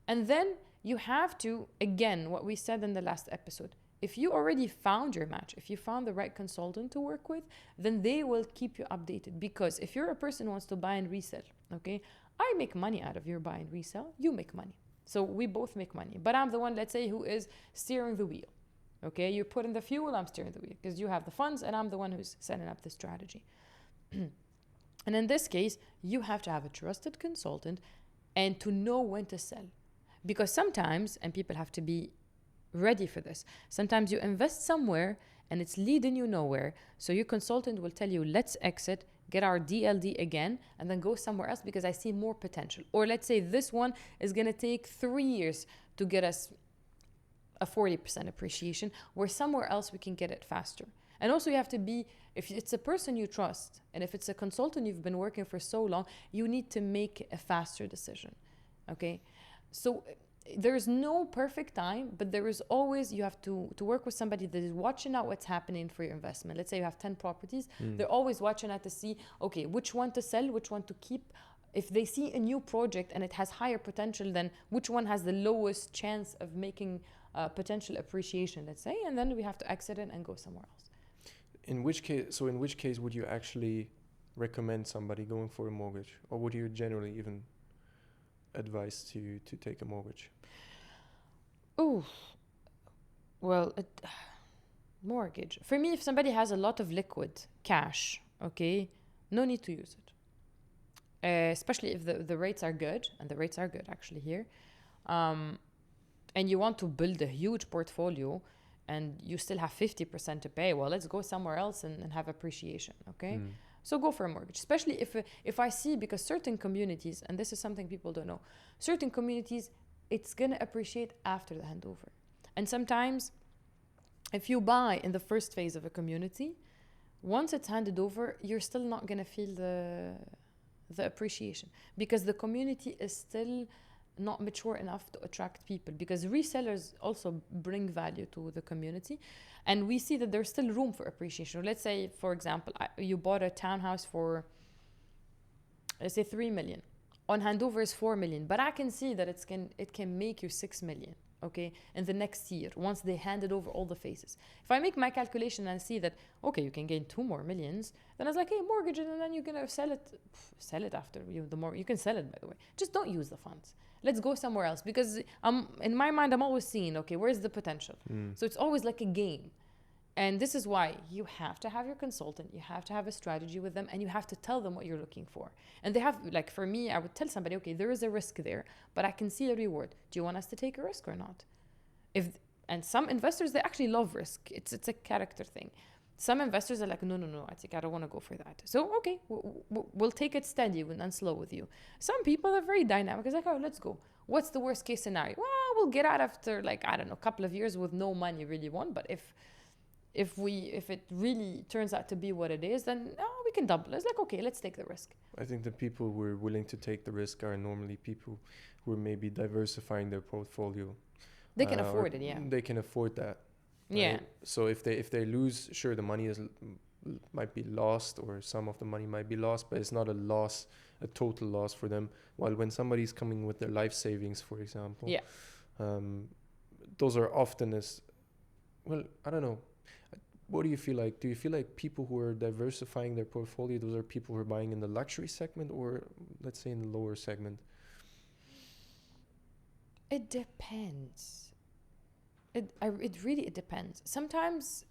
And then you have to, again, what we said in the last episode, if you already found your match, if you found the right consultant to work with, then they will keep you updated. Because if you're a person who wants to buy and resell, okay, I make money out of your buy and resell, you make money. So we both make money. But I'm the one, let's say, who is steering the wheel. Okay, you put in the fuel, I'm steering the wheel. Because you have the funds and I'm the one who's setting up the strategy. And in this case, you have to have a trusted consultant and to know when to sell. Because sometimes, and people have to be ready for this, sometimes you invest somewhere and it's leading you nowhere. So your consultant will tell you, let's exit, get our DLD again, and then go somewhere else because I see more potential. Or let's say this one is going to take 3 years to get us a 40% appreciation, where somewhere else we can get it faster. And also you have to be, if it's a person you trust, and if it's a consultant you've been working for so long, you need to make a faster decision. Okay? So there's no perfect time, but there is always, you have to work with somebody that is watching out what's happening for your investment. Let's say you have 10 properties. They're always watching out to see, okay, which one to sell, which one to keep. If they see a new project and it has higher potential, then which one has the lowest chance of making potential appreciation, let's say, and then we have to exit it and go somewhere else. In which case would you actually recommend somebody going for a mortgage? Or would you generally even advise to take a mortgage? Oh, well, mortgage. For me, if somebody has a lot of liquid cash, okay, no need to use it. Especially if the rates are good, and the rates are good actually here. And you want to build a huge portfolio and you still have 50% to pay, well, let's go somewhere else and have appreciation, okay? So go for a mortgage, especially if I see, because certain communities, and this is something people don't know, certain communities, it's going to appreciate after the handover. And sometimes if you buy in the first phase of a community, once it's handed over, you're still not going to feel the appreciation because the community is still not mature enough to attract people, because resellers also bring value to the community. And we see that there's still room for appreciation. Let's say, for example, you bought a townhouse for, let's say, 3 million. On handover is 4 million. But I can see that it can make you 6 million, okay, in the next year, once they handed over all the phases. If I make my calculation and see that, okay, you can gain 2 more millions, then I was like, hey, mortgage it, and then you're going to sell it after. You can sell it, by the way. Just don't use the funds. Let's go somewhere else, because in my mind, I'm always seeing, okay, where's the potential? So it's always like a game. And this is why you have to have your consultant, you have to have a strategy with them, and you have to tell them what you're looking for. And they have, like for me, I would tell somebody, okay, there is a risk there, but I can see a reward. Do you want us to take a risk or not? And some investors, they actually love risk. It's a character thing. Some investors are like, no, I don't want to go for that. So, okay, we'll take it steady and slow with you. Some people are very dynamic. It's like, oh, let's go. What's the worst case scenario? Well, we'll get out after, like, I don't know, a couple of years with no money really won. But if it really turns out to be what it is, then we can double. It's like, okay, let's take the risk. I think the people who are willing to take the risk are normally people who are maybe diversifying their portfolio. They can afford it, yeah. They can afford that. Right? Yeah. So if they lose, sure, the money might be lost, or some of the money might be lost, but it's not a total loss for them. While when somebody's coming with their life savings, for example, those are often I don't know. what do you feel like? Do you feel like people who are diversifying their portfolio, those are people who are buying in the luxury segment or let's say in the lower segment? It depends. It depends. Sometimes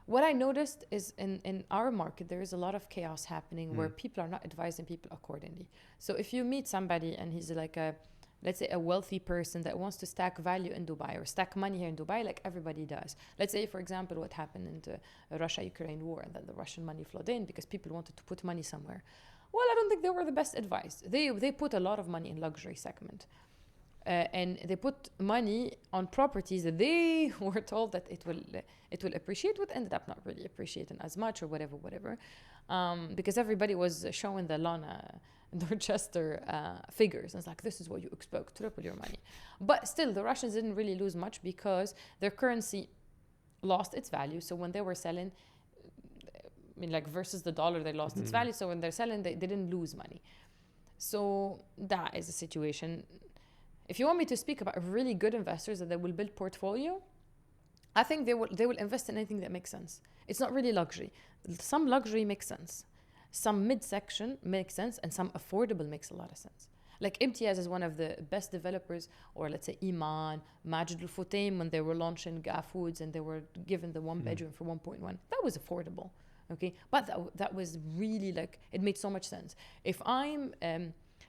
what I noticed is in our market, there is a lot of chaos happening where people are not advising people accordingly. So if you meet somebody and he's like let's say a wealthy person that wants to stack value in Dubai or stack money here in Dubai, like everybody does. Let's say, for example, what happened in the Russia-Ukraine war, and that the Russian money flowed in because people wanted to put money somewhere. Well, I don't think they were the best advice. They put a lot of money in luxury segment. And they put money on properties that they were told that it will appreciate, but ended up not really appreciating as much or whatever. Because everybody was showing the Lana Dorchester figures. And it's like, this is what you expect, triple your money. But still, the Russians didn't really lose much because their currency lost its value. So when they were selling, I mean, like versus the dollar, they lost its value. So when they're selling, they didn't lose money. So that is a situation. If you want me to speak about really good investors that they will build portfolio, I think they will invest in anything that makes sense. It's not really luxury. Some luxury makes sense. Some mid-section makes sense, and some affordable makes a lot of sense. Like Imtiaz is one of the best developers, or let's say Iman, Majid Al Futtaim, when they were launching GA Foods and they were given the one bedroom for 1.1. That was affordable, okay? But that was really like, it made so much sense. If I'm,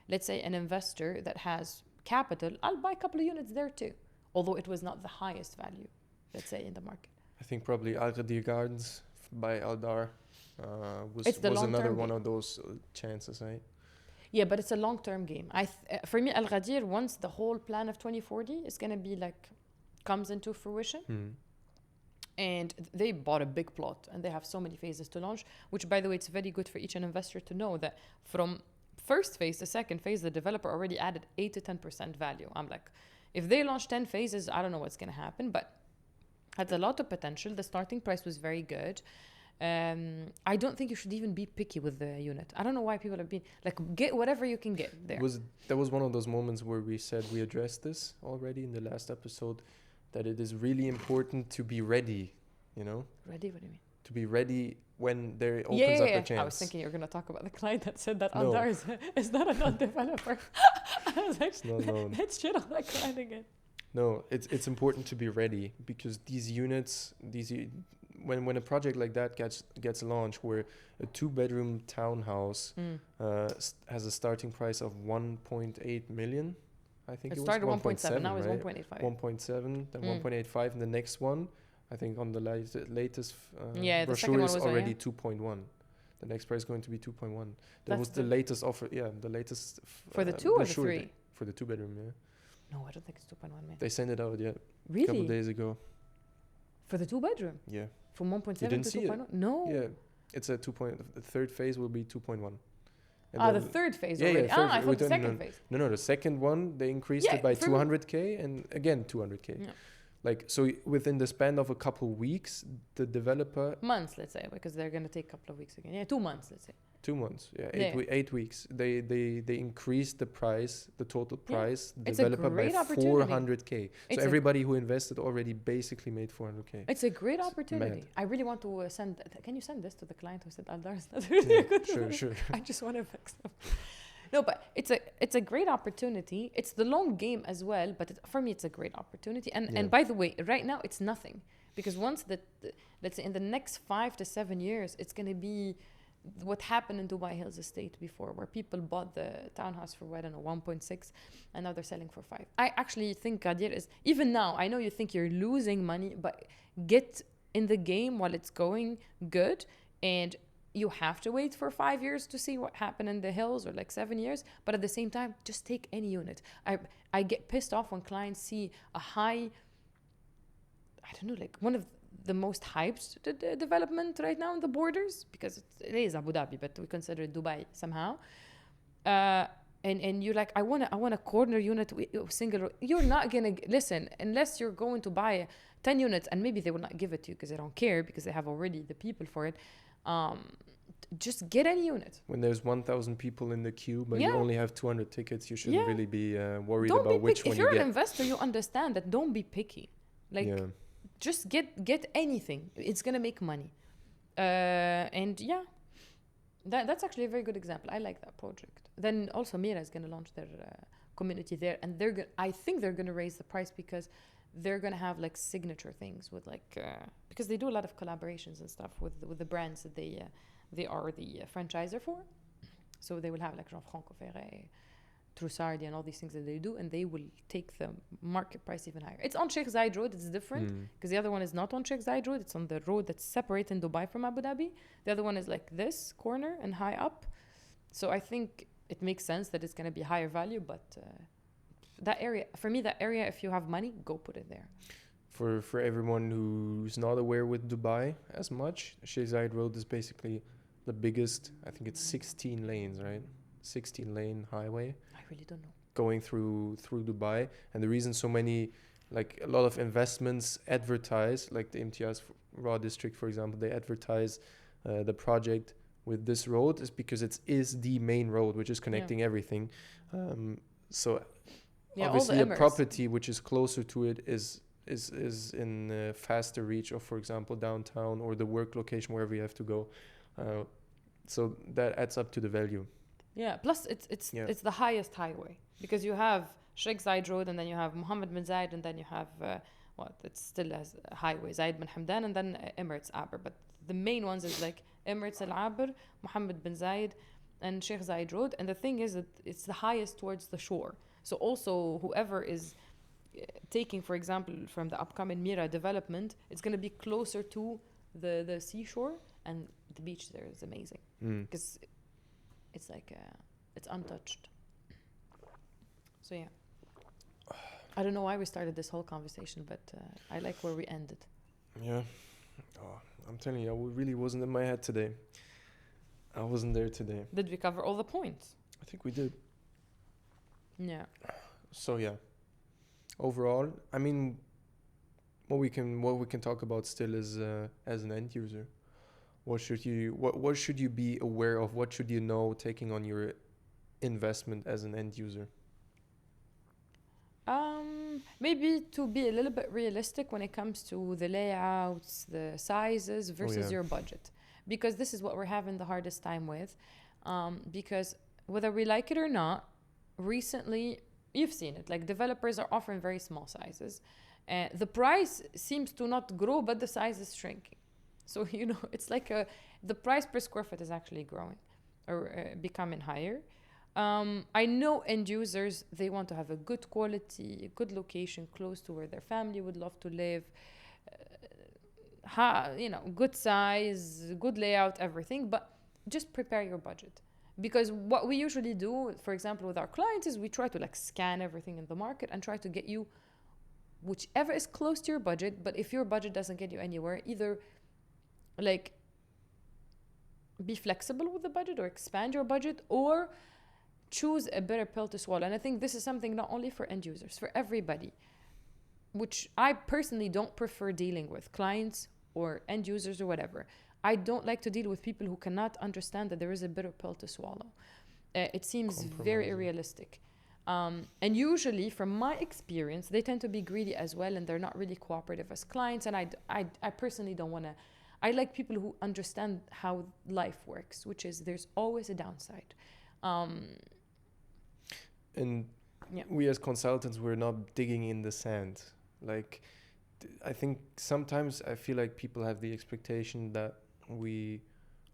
let's say, an investor that has capital, I'll buy a couple of units there too, although it was not the highest value, let's say, in the market. I think probably Al Ghadir Gardens by Aldar was another one of those chances, right? Yeah, but it's a long-term game. For me, Al Ghadir, once the whole plan of 2040 is going to be like, comes into fruition, and they bought a big plot and they have so many phases to launch, which, by the way, it's very good for each investor to know that from first phase to second phase, the developer already added 8 to 10% value. I'm like, if they launch 10 phases, I don't know what's going to happen, but had a lot of potential. The starting price was very good. I don't think you should even be picky with the unit. I don't know why people have been like, get whatever you can get there. That was one of those moments where we said we addressed this already in the last episode, that it is really important to be ready, you know? Ready? What do you mean? To be ready when there opens up a chance. I was thinking you're going to talk about the client that said that Aldar is not a non-developer. I was like, let's shit on that client again. No, it's important to be ready, because these units, when a project like that gets launched, where a 2-bedroom townhouse has a starting price of 1.8 million, I think it started was 1.7, now it's right? 1.85. 1.7, then 1.85, and the next one, I think on the latest the brochure is already 2.1. The next price is going to be 2.1. That was the latest offer. Yeah, the latest for the 2 or the 3? For the 2-bedroom, yeah. No, I don't think it's 2.1 million. They sent it out, yeah. Really? A couple days ago. For the 2-bedroom? Yeah. From 1.7 to 2.1? No. Yeah, it's a 2. The third phase will be 2.1. The third phase already. I thought the second phase. No, the second one, they increased it by 200K and again 200K. Yeah. Like, so within the span of a couple of weeks, the developer... Months, let's say, because they're going to take a couple of weeks again. Yeah, 2 months, let's say. 2 months, yeah. 8 weeks. They increased the price, the total price, developer by 400K. So everybody who invested already basically made 400K. It's a great opportunity. I really want to send... Can you send this to the client who said Aldar is not really a good Sure. I just want to fix them. No, but it's a great opportunity. It's the long game as well, but for me, it's a great opportunity. And by the way, right now, it's nothing. Because once let's say in the next 5 to 7 years, it's going to be what happened in Dubai Hills Estate before, where people bought the townhouse for, I don't know, 1.6, and now they're selling for 5. I actually think Ghadir is, even now, I know you think you're losing money, but get in the game while it's going good, and you have to wait for 5 years to see what happened in the hills, or like 7 years. But at the same time, just take any unit. I get pissed off when clients see a high, I don't know, like one of the most hyped development right now in the borders, because it is Abu Dhabi, but we consider it Dubai somehow. And you're like, I want a corner unit single. You're not gonna listen unless you're going to buy 10 units, and maybe they will not give it to you because they don't care, because they have already the people for it. Just get any unit. When there's 1,000 people in the queue, but you only have 200 tickets, you shouldn't really be worried about which one you get. If you're an investor, you understand that. Don't be picky. Like, just get anything. It's gonna make money. And yeah, that's actually a very good example. I like that project. Then also Mira is gonna launch their community there, and I think they're gonna raise the price because they're gonna have like signature things with like because they do a lot of collaborations and stuff with the brands that they are the franchisor for. So they will have like Jean Franco Ferret, Trussardi, and all these things that they do, and they will take the market price even higher. It's on Sheikh Zayed Road. It's different because the other one is not on Sheikh Zayed Road. It's on the road that's separate in Dubai from Abu Dhabi. The other one is like this corner and high up. So I think it makes sense that it's going to be higher value, but that area, for me, that area, if you have money, go put it there. For everyone who's not aware with Dubai as much, Sheikh Zayed Road is basically the biggest, I think it's 16 lanes, right? 16 lane highway. I really don't know. Going through Dubai. And the reason so many, like a lot of investments advertise, like the Imtiaz Raw District, for example, they advertise the project with this road is because it is the main road, which is connecting everything. So obviously a property which is closer to it is in faster reach of, for example, downtown or the work location, wherever you have to go. So that adds up to the value. Yeah, plus it's the highest highway because you have Sheikh Zayed Road, and then you have Mohammed bin Zayed, and then you have it still has a highway, Zayed bin Hamdan, and then Emirates Aber. But the main ones is like Emirates Al Aber, Mohammed bin Zayed, and Sheikh Zayed Road. And the thing is that it's the highest towards the shore. So also whoever is taking, for example, from the upcoming Mira development, it's going to be closer to the seashore, and the beach there is amazing because it's like it's untouched. So yeah, I don't know why we started this whole conversation, but I like where we ended. Yeah, I'm telling you, I really wasn't in my head today. I wasn't there today. Did we cover all the points? I think we did. Yeah. So yeah, overall, I mean, what we can talk about still is as an end user. What should you be aware of? What should you know taking on your investment as an end user? Maybe to be a little bit realistic when it comes to the layouts, the sizes versus your budget, because this is what we're having the hardest time with. Because whether we like it or not, recently you've seen it. Like developers are offering very small sizes. The price seems to not grow, but the size is shrinking. So, it's like the price per square foot is actually growing or becoming higher. I know end users, they want to have a good quality, a good location close to where their family would love to live, good size, good layout, everything, but just prepare your budget. Because what we usually do, for example, with our clients is we try to like scan everything in the market and try to get you whichever is close to your budget. But if your budget doesn't get you anywhere, either like be flexible with the budget or expand your budget or choose a better pill to swallow. And I think this is something not only for end users, for everybody, which I personally don't prefer dealing with clients or end users or whatever. I don't like to deal with people who cannot understand that there is a bitter pill to swallow. It seems very unrealistic. And usually, from my experience, they tend to be greedy as well, and they're not really cooperative as clients. And I personally don't want to. I like people who understand how life works, which is there's always a downside. And we as consultants, we're not digging in the sand. Like, I think sometimes I feel like people have the expectation that we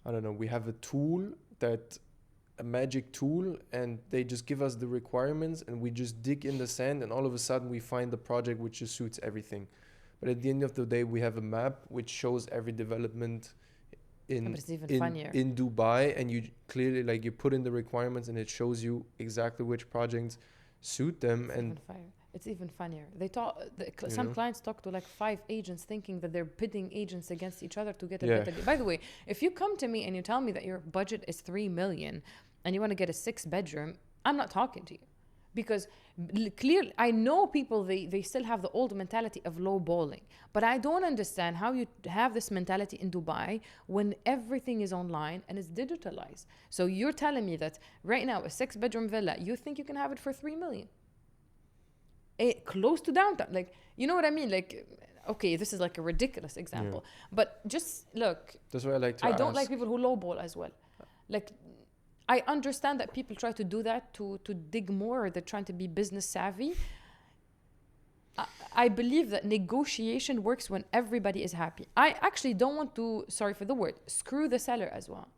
have a tool, a magic tool, and they just give us the requirements and we just dig in the sand, and all of a sudden we find the project which just suits everything. But at the end of the day, we have a map which shows every development in Dubai, and you clearly you put in the requirements and it shows you exactly which projects suit them. It's even funnier. Some clients talk to 5 agents thinking that they're pitting agents against each other to get a better deal. By the way, if you come to me and you tell me that your budget is 3 million and you want to get a 6-bedroom, I'm not talking to you. Because clearly, I know people, they still have the old mentality of low balling. But I don't understand how you have this mentality in Dubai when everything is online and it's digitalized. So you're telling me that right now, a 6-bedroom villa, you think you can have it for 3 million? Close to downtown. You know what I mean? okay, this is like a ridiculous example, but just look, That's why I like to I ask. don't like people who lowball as well. Like, I understand that people try to do that to dig more, or they're trying to be business savvy. I believe that negotiation works when everybody is happy. I actually don't want to, sorry for the word, screw the seller as well.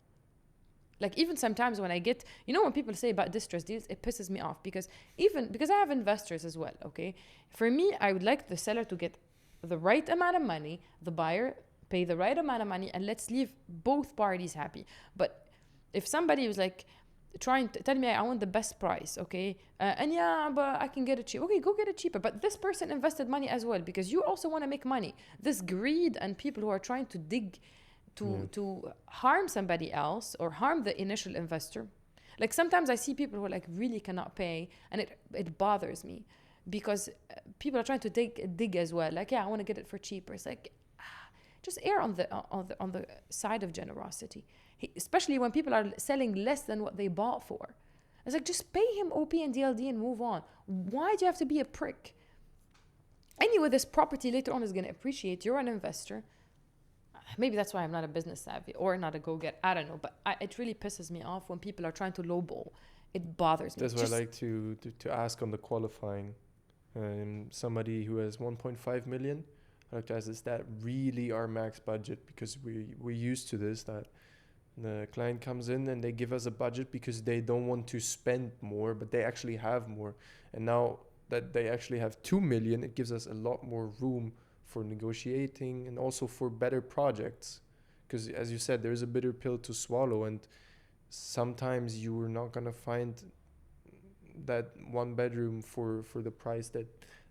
Like, even sometimes when I get, when people say about distress deals, it pisses me off, because I have investors as well, okay? For me, I would like the seller to get the right amount of money, the buyer pay the right amount of money, and let's leave both parties happy. But if somebody was like trying to tell me I want the best price, okay, and yeah, but I can get it cheap, okay, go get it cheaper, but this person invested money as well, because you also want to make money. This greed and people who are trying to dig to harm somebody else or harm the initial investor. Like, sometimes I see people who like really cannot pay, and it bothers me, because people are trying to dig as well. Like, yeah, I want to get it for cheaper. It's like, just err on the side of generosity. Especially when people are selling less than what they bought for. It's like, just pay him OP and DLD and move on. Why do you have to be a prick? Anyway, this property later on is going to appreciate. You're an investor. Maybe that's why I'm not a business savvy or not a go-get. I don't know. But it really pisses me off when people are trying to lowball. It bothers me. That's why I like to ask on the qualifying. Somebody who has 1.5 million, I like to ask, is that really our max budget? Because we're used to this, that the client comes in and they give us a budget because they don't want to spend more, but they actually have more. And now that they actually have 2 million, it gives us a lot more room for negotiating and also for better projects. Because as you said, there's a bitter pill to swallow, and sometimes you are not going to find that one bedroom for the price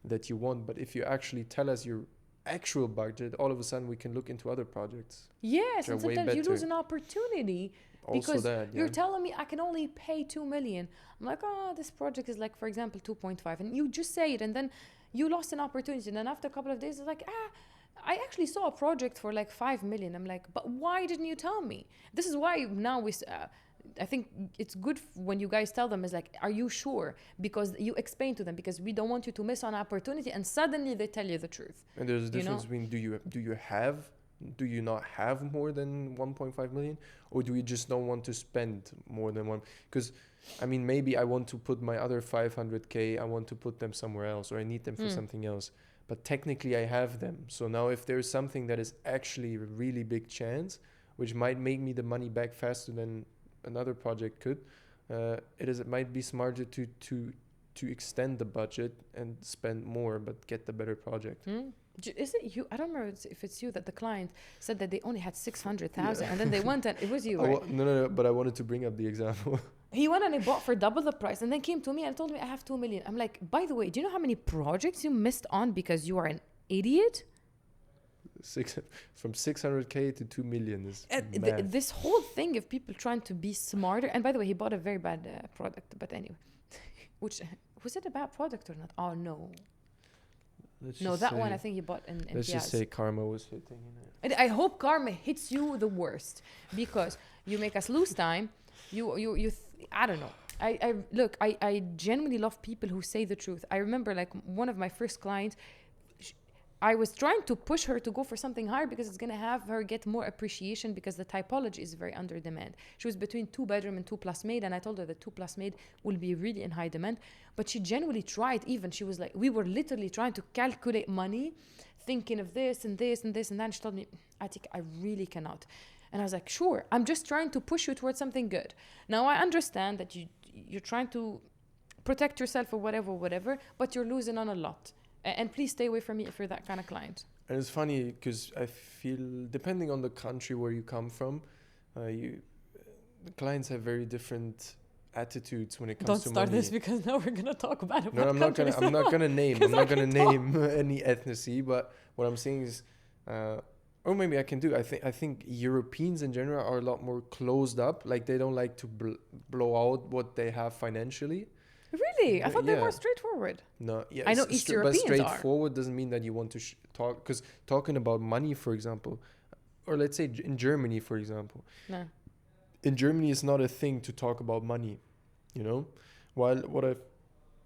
that you want. But if you actually tell us your actual budget, all of a sudden we can look into other projects. Yes, and sometimes you lose an opportunity because you're telling me I can only pay 2 million. I'm like, oh, this project is like, for example, 2.5, and you just say it, and then you lost an opportunity. And then after a couple of days, it's like, I actually saw a project for like 5 million. I'm like, but why didn't you tell me? This is why now I think it's good when you guys tell them, is like, are you sure? Because you explain to them, because we don't want you to miss an opportunity, and suddenly they tell you the truth. And there's a difference between do you not have more than 1.5 million, or do you just don't want to spend more than one? Because I mean, maybe I want to put my other 500k, I want to put them somewhere else, or I need them for something else. But technically I have them. So now if there's something that is actually a really big chance, which might make me the money back faster than another project could, it might be smarter to extend the budget and spend more, but get the better project. Is it you? I don't remember if it's you that the client said that they only had 600,000 and then they went and it was you, right? No, but I wanted to bring up the example. He went and he bought for double the price and then came to me and told me I have 2 million. I'm like, by the way, do you know how many projects you missed on because you are an idiot? From 600k to 2 million is this whole thing of people trying to be smarter. And by the way, he bought a very bad product. But anyway, which was it a bad product or not? Oh no. That one I think he bought in let's just say karma was hitting it. I hope karma hits you the worst, because you make us lose time. I don't know. I genuinely love people who say the truth. I remember like one of my first clients, I was trying to push her to go for something higher because it's going to have her get more appreciation, because the typology is very under demand. She was between 2-bedroom and 2+ maid, and I told her the 2+ maid will be really in high demand. But she genuinely tried. Even she was like, we were literally trying to calculate money, thinking of this and this and this, and then she told me, Atik, I really cannot. And I was like, sure, I'm just trying to push you towards something good. Now I understand that you're trying to protect yourself or whatever, but you're losing on a lot. And please stay away from me if you're that kind of client. And it's funny because I feel, depending on the country where you come from, the clients have very different attitudes when it comes to money. Don't start this, because now we're gonna talk about it. No, I'm not gonna name any ethnicity. But what I'm saying is, or maybe I can do. I think Europeans in general are a lot more closed up. Like they don't like to blow out what they have financially. Really? I thought they were more straightforward. No, yeah. I know East Europeans but straightforward doesn't mean that you want to talk. Because talking about money, for example, or let's say in Germany, for example. No. In Germany, it's not a thing to talk about money, you know? While what I've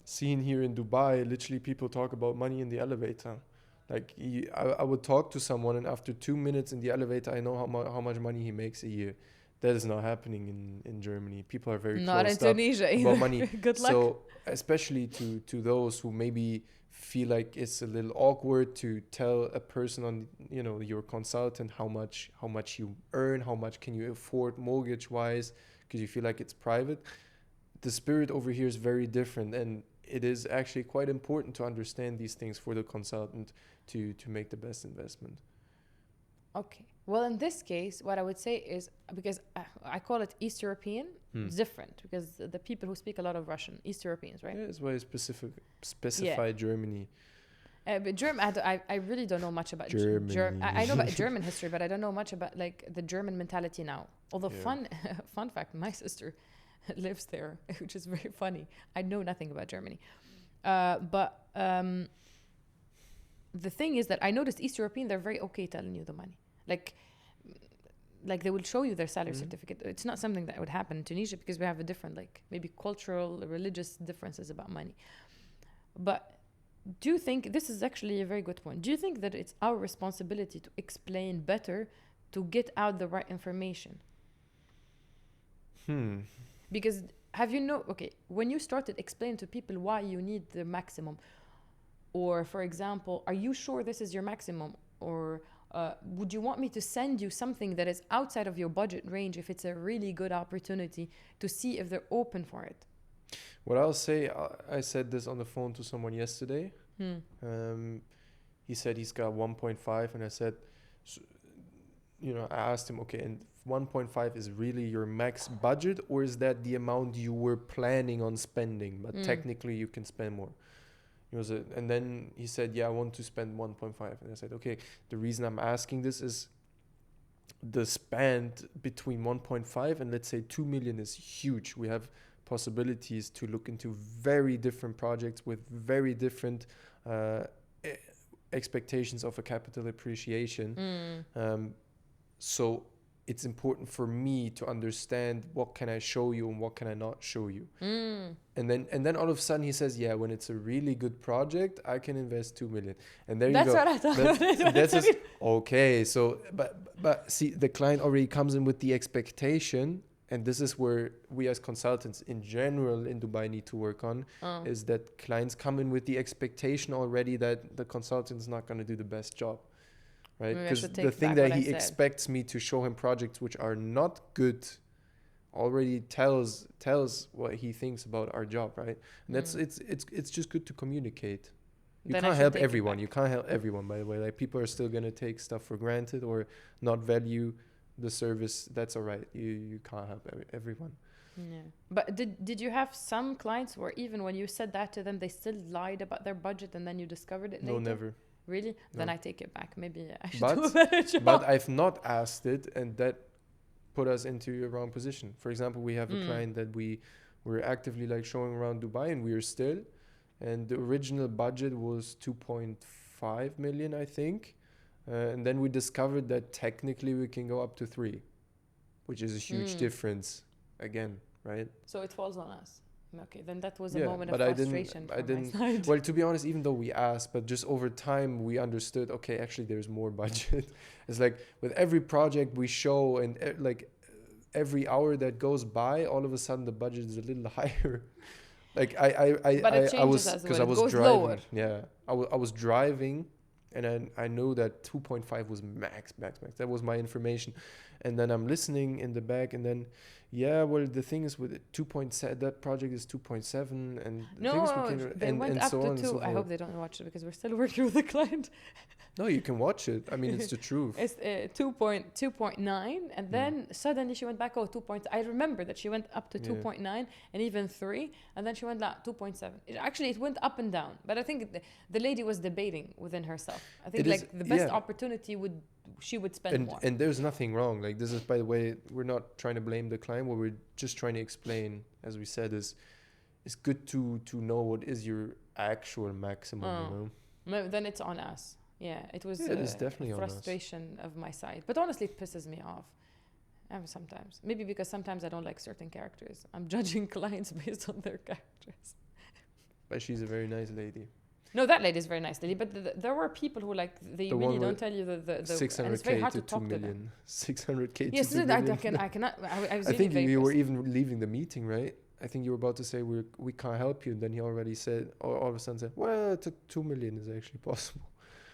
seen here in Dubai, literally people talk about money in the elevator. Like I would talk to someone, and after 2 minutes in the elevator, I know how much money he makes a year. That is not happening in Germany. People are very Not in closed up Tunisia about either. money. Good luck. So especially to those who maybe feel like it's a little awkward to tell a person on, you know, your consultant how much you earn, how much can you afford mortgage wise, because you feel like it's private. The spirit over here is very different, and it is actually quite important to understand these things for the consultant to make the best investment. Okay. Well, in this case, what I would say is, because I call it East European, it's different because the people who speak a lot of Russian, East Europeans, right? Yeah, that's why I specify Germany. But German, I really don't know much about Germany. I know about German history, but I don't know much about like the German mentality now. Although fun fact, my sister lives there, which is very funny. I know nothing about Germany, but the thing is that I noticed East European, they're very okay telling you the money. Like they will show you their salary certificate. It's not something that would happen in Tunisia because we have a different, like maybe cultural, religious differences about money. But do you think, this is actually a very good point, do you think that it's our responsibility to explain better to get out the right information? Because when you started explaining to people why you need the maximum, or for example, are you sure this is your maximum, or would you want me to send you something that is outside of your budget range if it's a really good opportunity, to see if they're open for it? What I'll say, I said this on the phone to someone yesterday. He said he's got 1.5, and I said, I asked him, okay, and 1.5 is really your max budget, or is that the amount you were planning on spending, but technically you can spend more? And then he said, yeah, I want to spend 1.5. And I said, okay, the reason I'm asking this is the span between 1.5 and let's say 2 million is huge. We have possibilities to look into very different projects with very different expectations of a capital appreciation. So it's important for me to understand what can I show you and what can I not show you. And then all of a sudden he says, yeah, when it's a really good project, I can invest 2 million. And there That's you go. what I thought. That's just, okay. So, but see, the client already comes in with the expectation, and this is where we as consultants in general in Dubai need to work on, is that clients come in with the expectation already that the consultant is not going to do the best job. Right? Because the thing that he expects me to show him projects which are not good already tells what he thinks about our job, right? And that's it's just good to communicate. You can't help everyone. You can't help everyone, by the way. Like, people are still gonna take stuff for granted or not value the service. That's all right. You can't help everyone. Yeah. But did you have some clients where even when you said that to them, they still lied about their budget and then you discovered it later? No, never. Really? No. Then I take it back. Maybe I should do a better job. But I've not asked it, and that put us into a wrong position. For example, we have a client that we're actively like showing around Dubai, and we are still. And the original budget was 2.5 million, I think. And then we discovered that technically we can go up to 3, which is a huge difference again, right? So it falls on us. Okay, then that was a moment of frustration I didn't. Well, to be honest, even though we asked, but just over time we understood, okay, actually there's more budget. It's like with every project we show, and like every hour that goes by, all of a sudden the budget is a little higher. Like I was, because I was driving. Lower. Yeah, I was driving, and I knew that 2.5 was max. That was my information. And then I'm listening in the back, and then, yeah, well, the thing is with 2.7, that project is 2.7, and they went up to 2. I hope they don't watch it because we're still working with the client. No, you can watch it. I mean, it's the truth. It's 2.9, and then suddenly she went back. 2. I remember that she went up to 2.9 and even 3, and then she went down 2.7. It went up and down, but I think the lady was debating within herself. I think the best opportunity she would spend more. And there's nothing wrong. Like, this is, by the way, we're not trying to blame the client. What we're just trying to explain, as we said, is it's good to know what is your actual maximum. Then it's on us. Yeah, it was definitely frustration of my side. But honestly, it pisses me off. Sometimes. Maybe because sometimes I don't like certain characters. I'm judging clients based on their characters. But she's a very nice lady. No, that lady is very nice lady, but there were people who like they The really one don't with tell you the and it's 600k very hard to to 2 talk to them. million. 600k to Yes, 2 million. I cannot. I was I really think very you were pissed. even leaving the meeting, right? I think you were about to say we can't help you, and then he already said, or all of a sudden said, well, 2 million is actually possible.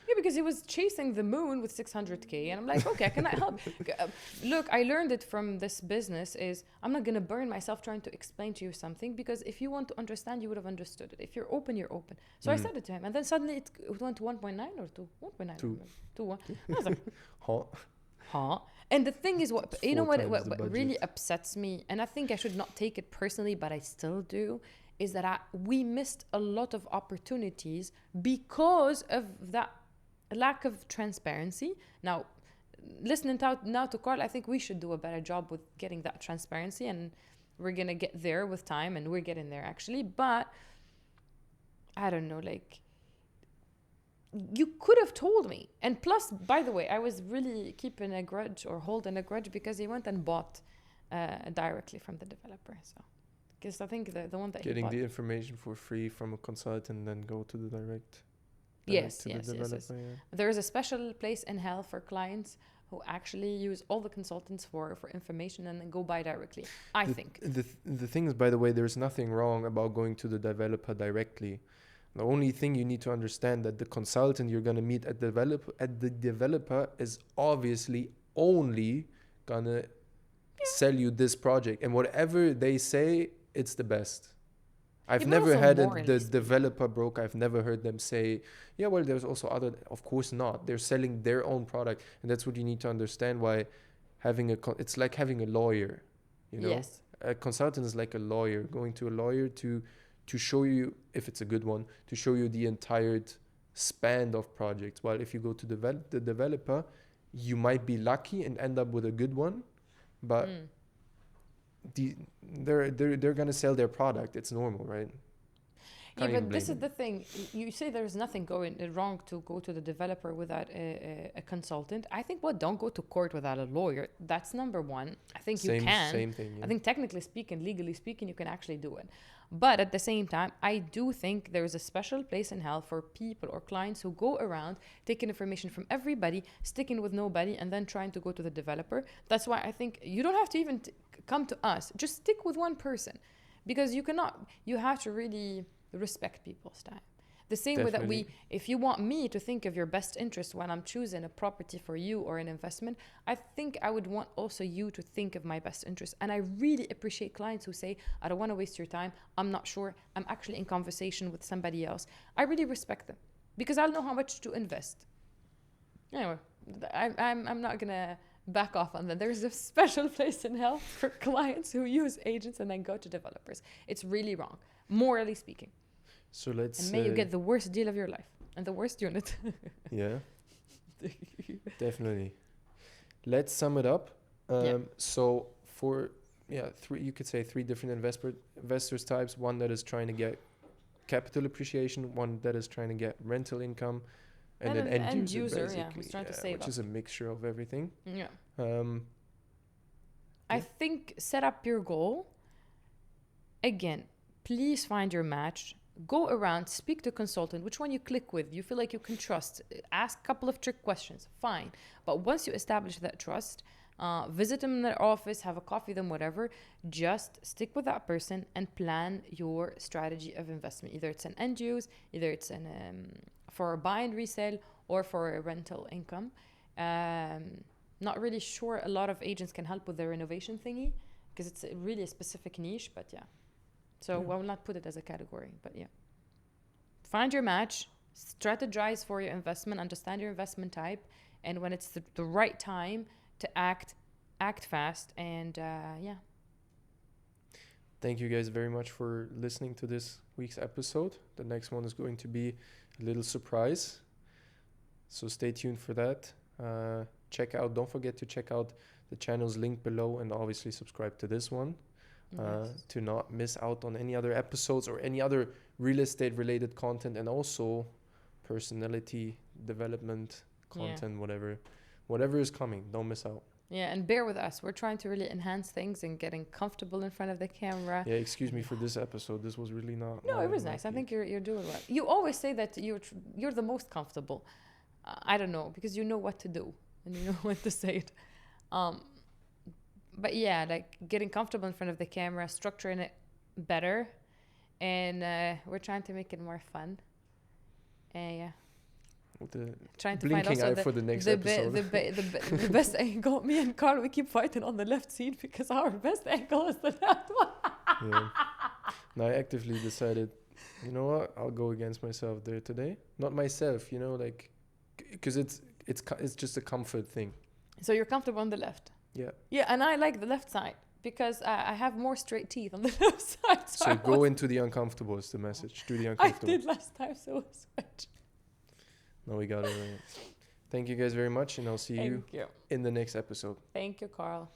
Yeah, because he was chasing the moon with 600k, and I'm like, okay, I cannot help. Look, I learned it from this business is I'm not gonna burn myself trying to explain to you something, because if you want to understand, you would have understood it. If you're open, you're open. So I said it to him, and then suddenly it went to 1.9 or 2, 1.9, Two. 2. I was like, Huh? huh? And the thing is, what It's you know, 4 times the what really budget. upsets me, and I think I should not take it personally, but I still do, is that we missed a lot of opportunities because of that lack of transparency. Now, listening now to Carl, I think we should do a better job with getting that transparency, and we're gonna get there with time, and we're getting there actually. But I don't know, like, you could have told me. And plus, by the way, I was really keeping a grudge or holding a grudge because he went and bought directly from the developer. So, because I think the one that Getting he bought. the information for free from a consultant, then go to the direct Yes, to yes, the yes, developer. yes. There is a special place in hell for clients who actually use all the consultants for information and then go buy directly. I think. The thing is, by the way, there's nothing wrong about going to the developer directly. The only thing you need to understand that the consultant you're gonna meet at the developer is obviously only gonna sell you this project, and whatever they say, it's the best. I've but never also had morally the speaking. developer broke. I've never heard them say, yeah, well, there's also other. Of course not. They're selling their own product, and that's what you need to understand. Why having it's like having a lawyer, you know. Yes. A consultant is like a lawyer, going to a lawyer to show you, if it's a good one, to show you the entire span of projects. While if you go to the developer, you might be lucky and end up with a good one, but they're gonna sell their product. It's normal, right? Yeah, but this is the thing. You say there's nothing going wrong to go to the developer without a consultant. I think don't go to court without a lawyer. That's number one. I think you can. Same thing. Yeah. I think technically speaking, legally speaking, you can actually do it. But at the same time, I do think there is a special place in hell for people or clients who go around taking information from everybody, sticking with nobody, and then trying to go to the developer. That's why I think you don't have to even come to us. Just stick with one person, because you have to really respect people's time. The same way that if you want me to think of your best interest when I'm choosing a property for you or an investment, I think I would want also you to think of my best interest. And I really appreciate clients who say, I don't want to waste your time. I'm not sure. I'm actually in conversation with somebody else. I really respect them because I'll know how much to invest. Anyway, I'm not going to back off on that. There's a special place in hell for clients who use agents and then go to developers. It's really wrong, morally speaking. So let's. And may you get the worst deal of your life and the worst unit. Yeah. Definitely. Let's sum it up. So for you could say three different investors types. One that is trying to get capital appreciation. One that is trying to get rental income, and an end user basically, who's trying to save which is a mixture of everything. Yeah. I think set up your goal. Again, please find your match. Go around, speak to a consultant, which one you click with, you feel like you can trust. Ask a couple of trick questions, fine. But once you establish that trust, visit them in their office, have a coffee with them, whatever. Just stick with that person and plan your strategy of investment. Either it's an end use, either it's for a buy and resale, or for a rental income. Not really sure a lot of agents can help with the renovation thingy because it's really a specific niche, but yeah. So I will not put it as a category, but yeah. Find your match, strategize for your investment, understand your investment type, and when it's the right time to act fast, and yeah. Thank you guys very much for listening to this week's episode. The next one is going to be a little surprise, so stay tuned for that. Don't forget to check out the channels linked below, and obviously subscribe to this one. To not miss out on any other episodes or any other real estate related content, and also personality development content, whatever is coming. Don't miss out. Yeah, and bear with us. We're trying to really enhance things and getting comfortable in front of the camera. Yeah, excuse me for this episode. This was really not. No, not it was my nice. I peak. think you're doing well. You always say that you're the most comfortable. I don't know, because you know what to do and you know when to say it. Um, but yeah, like getting comfortable in front of the camera, structuring it better, and we're trying to make it more fun. And yeah, With the trying to find blinking also eye for the next the, be, episode. the best angle. Me and Carl, we keep fighting on the left seat because our best angle is the left one. Yeah. And I actively decided, you know what? I'll go against myself there today. Not myself, you know, like, because it's just a comfort thing. So you're comfortable on the left. Yeah. Yeah, and I like the left side because I have more straight teeth on the left side. So go into the uncomfortable is the message. Do the I uncomfortable. did last time, so switch. No, we got it right. Thank you guys very much, and I'll see you Thank you. in the next episode. Thank you, Carl.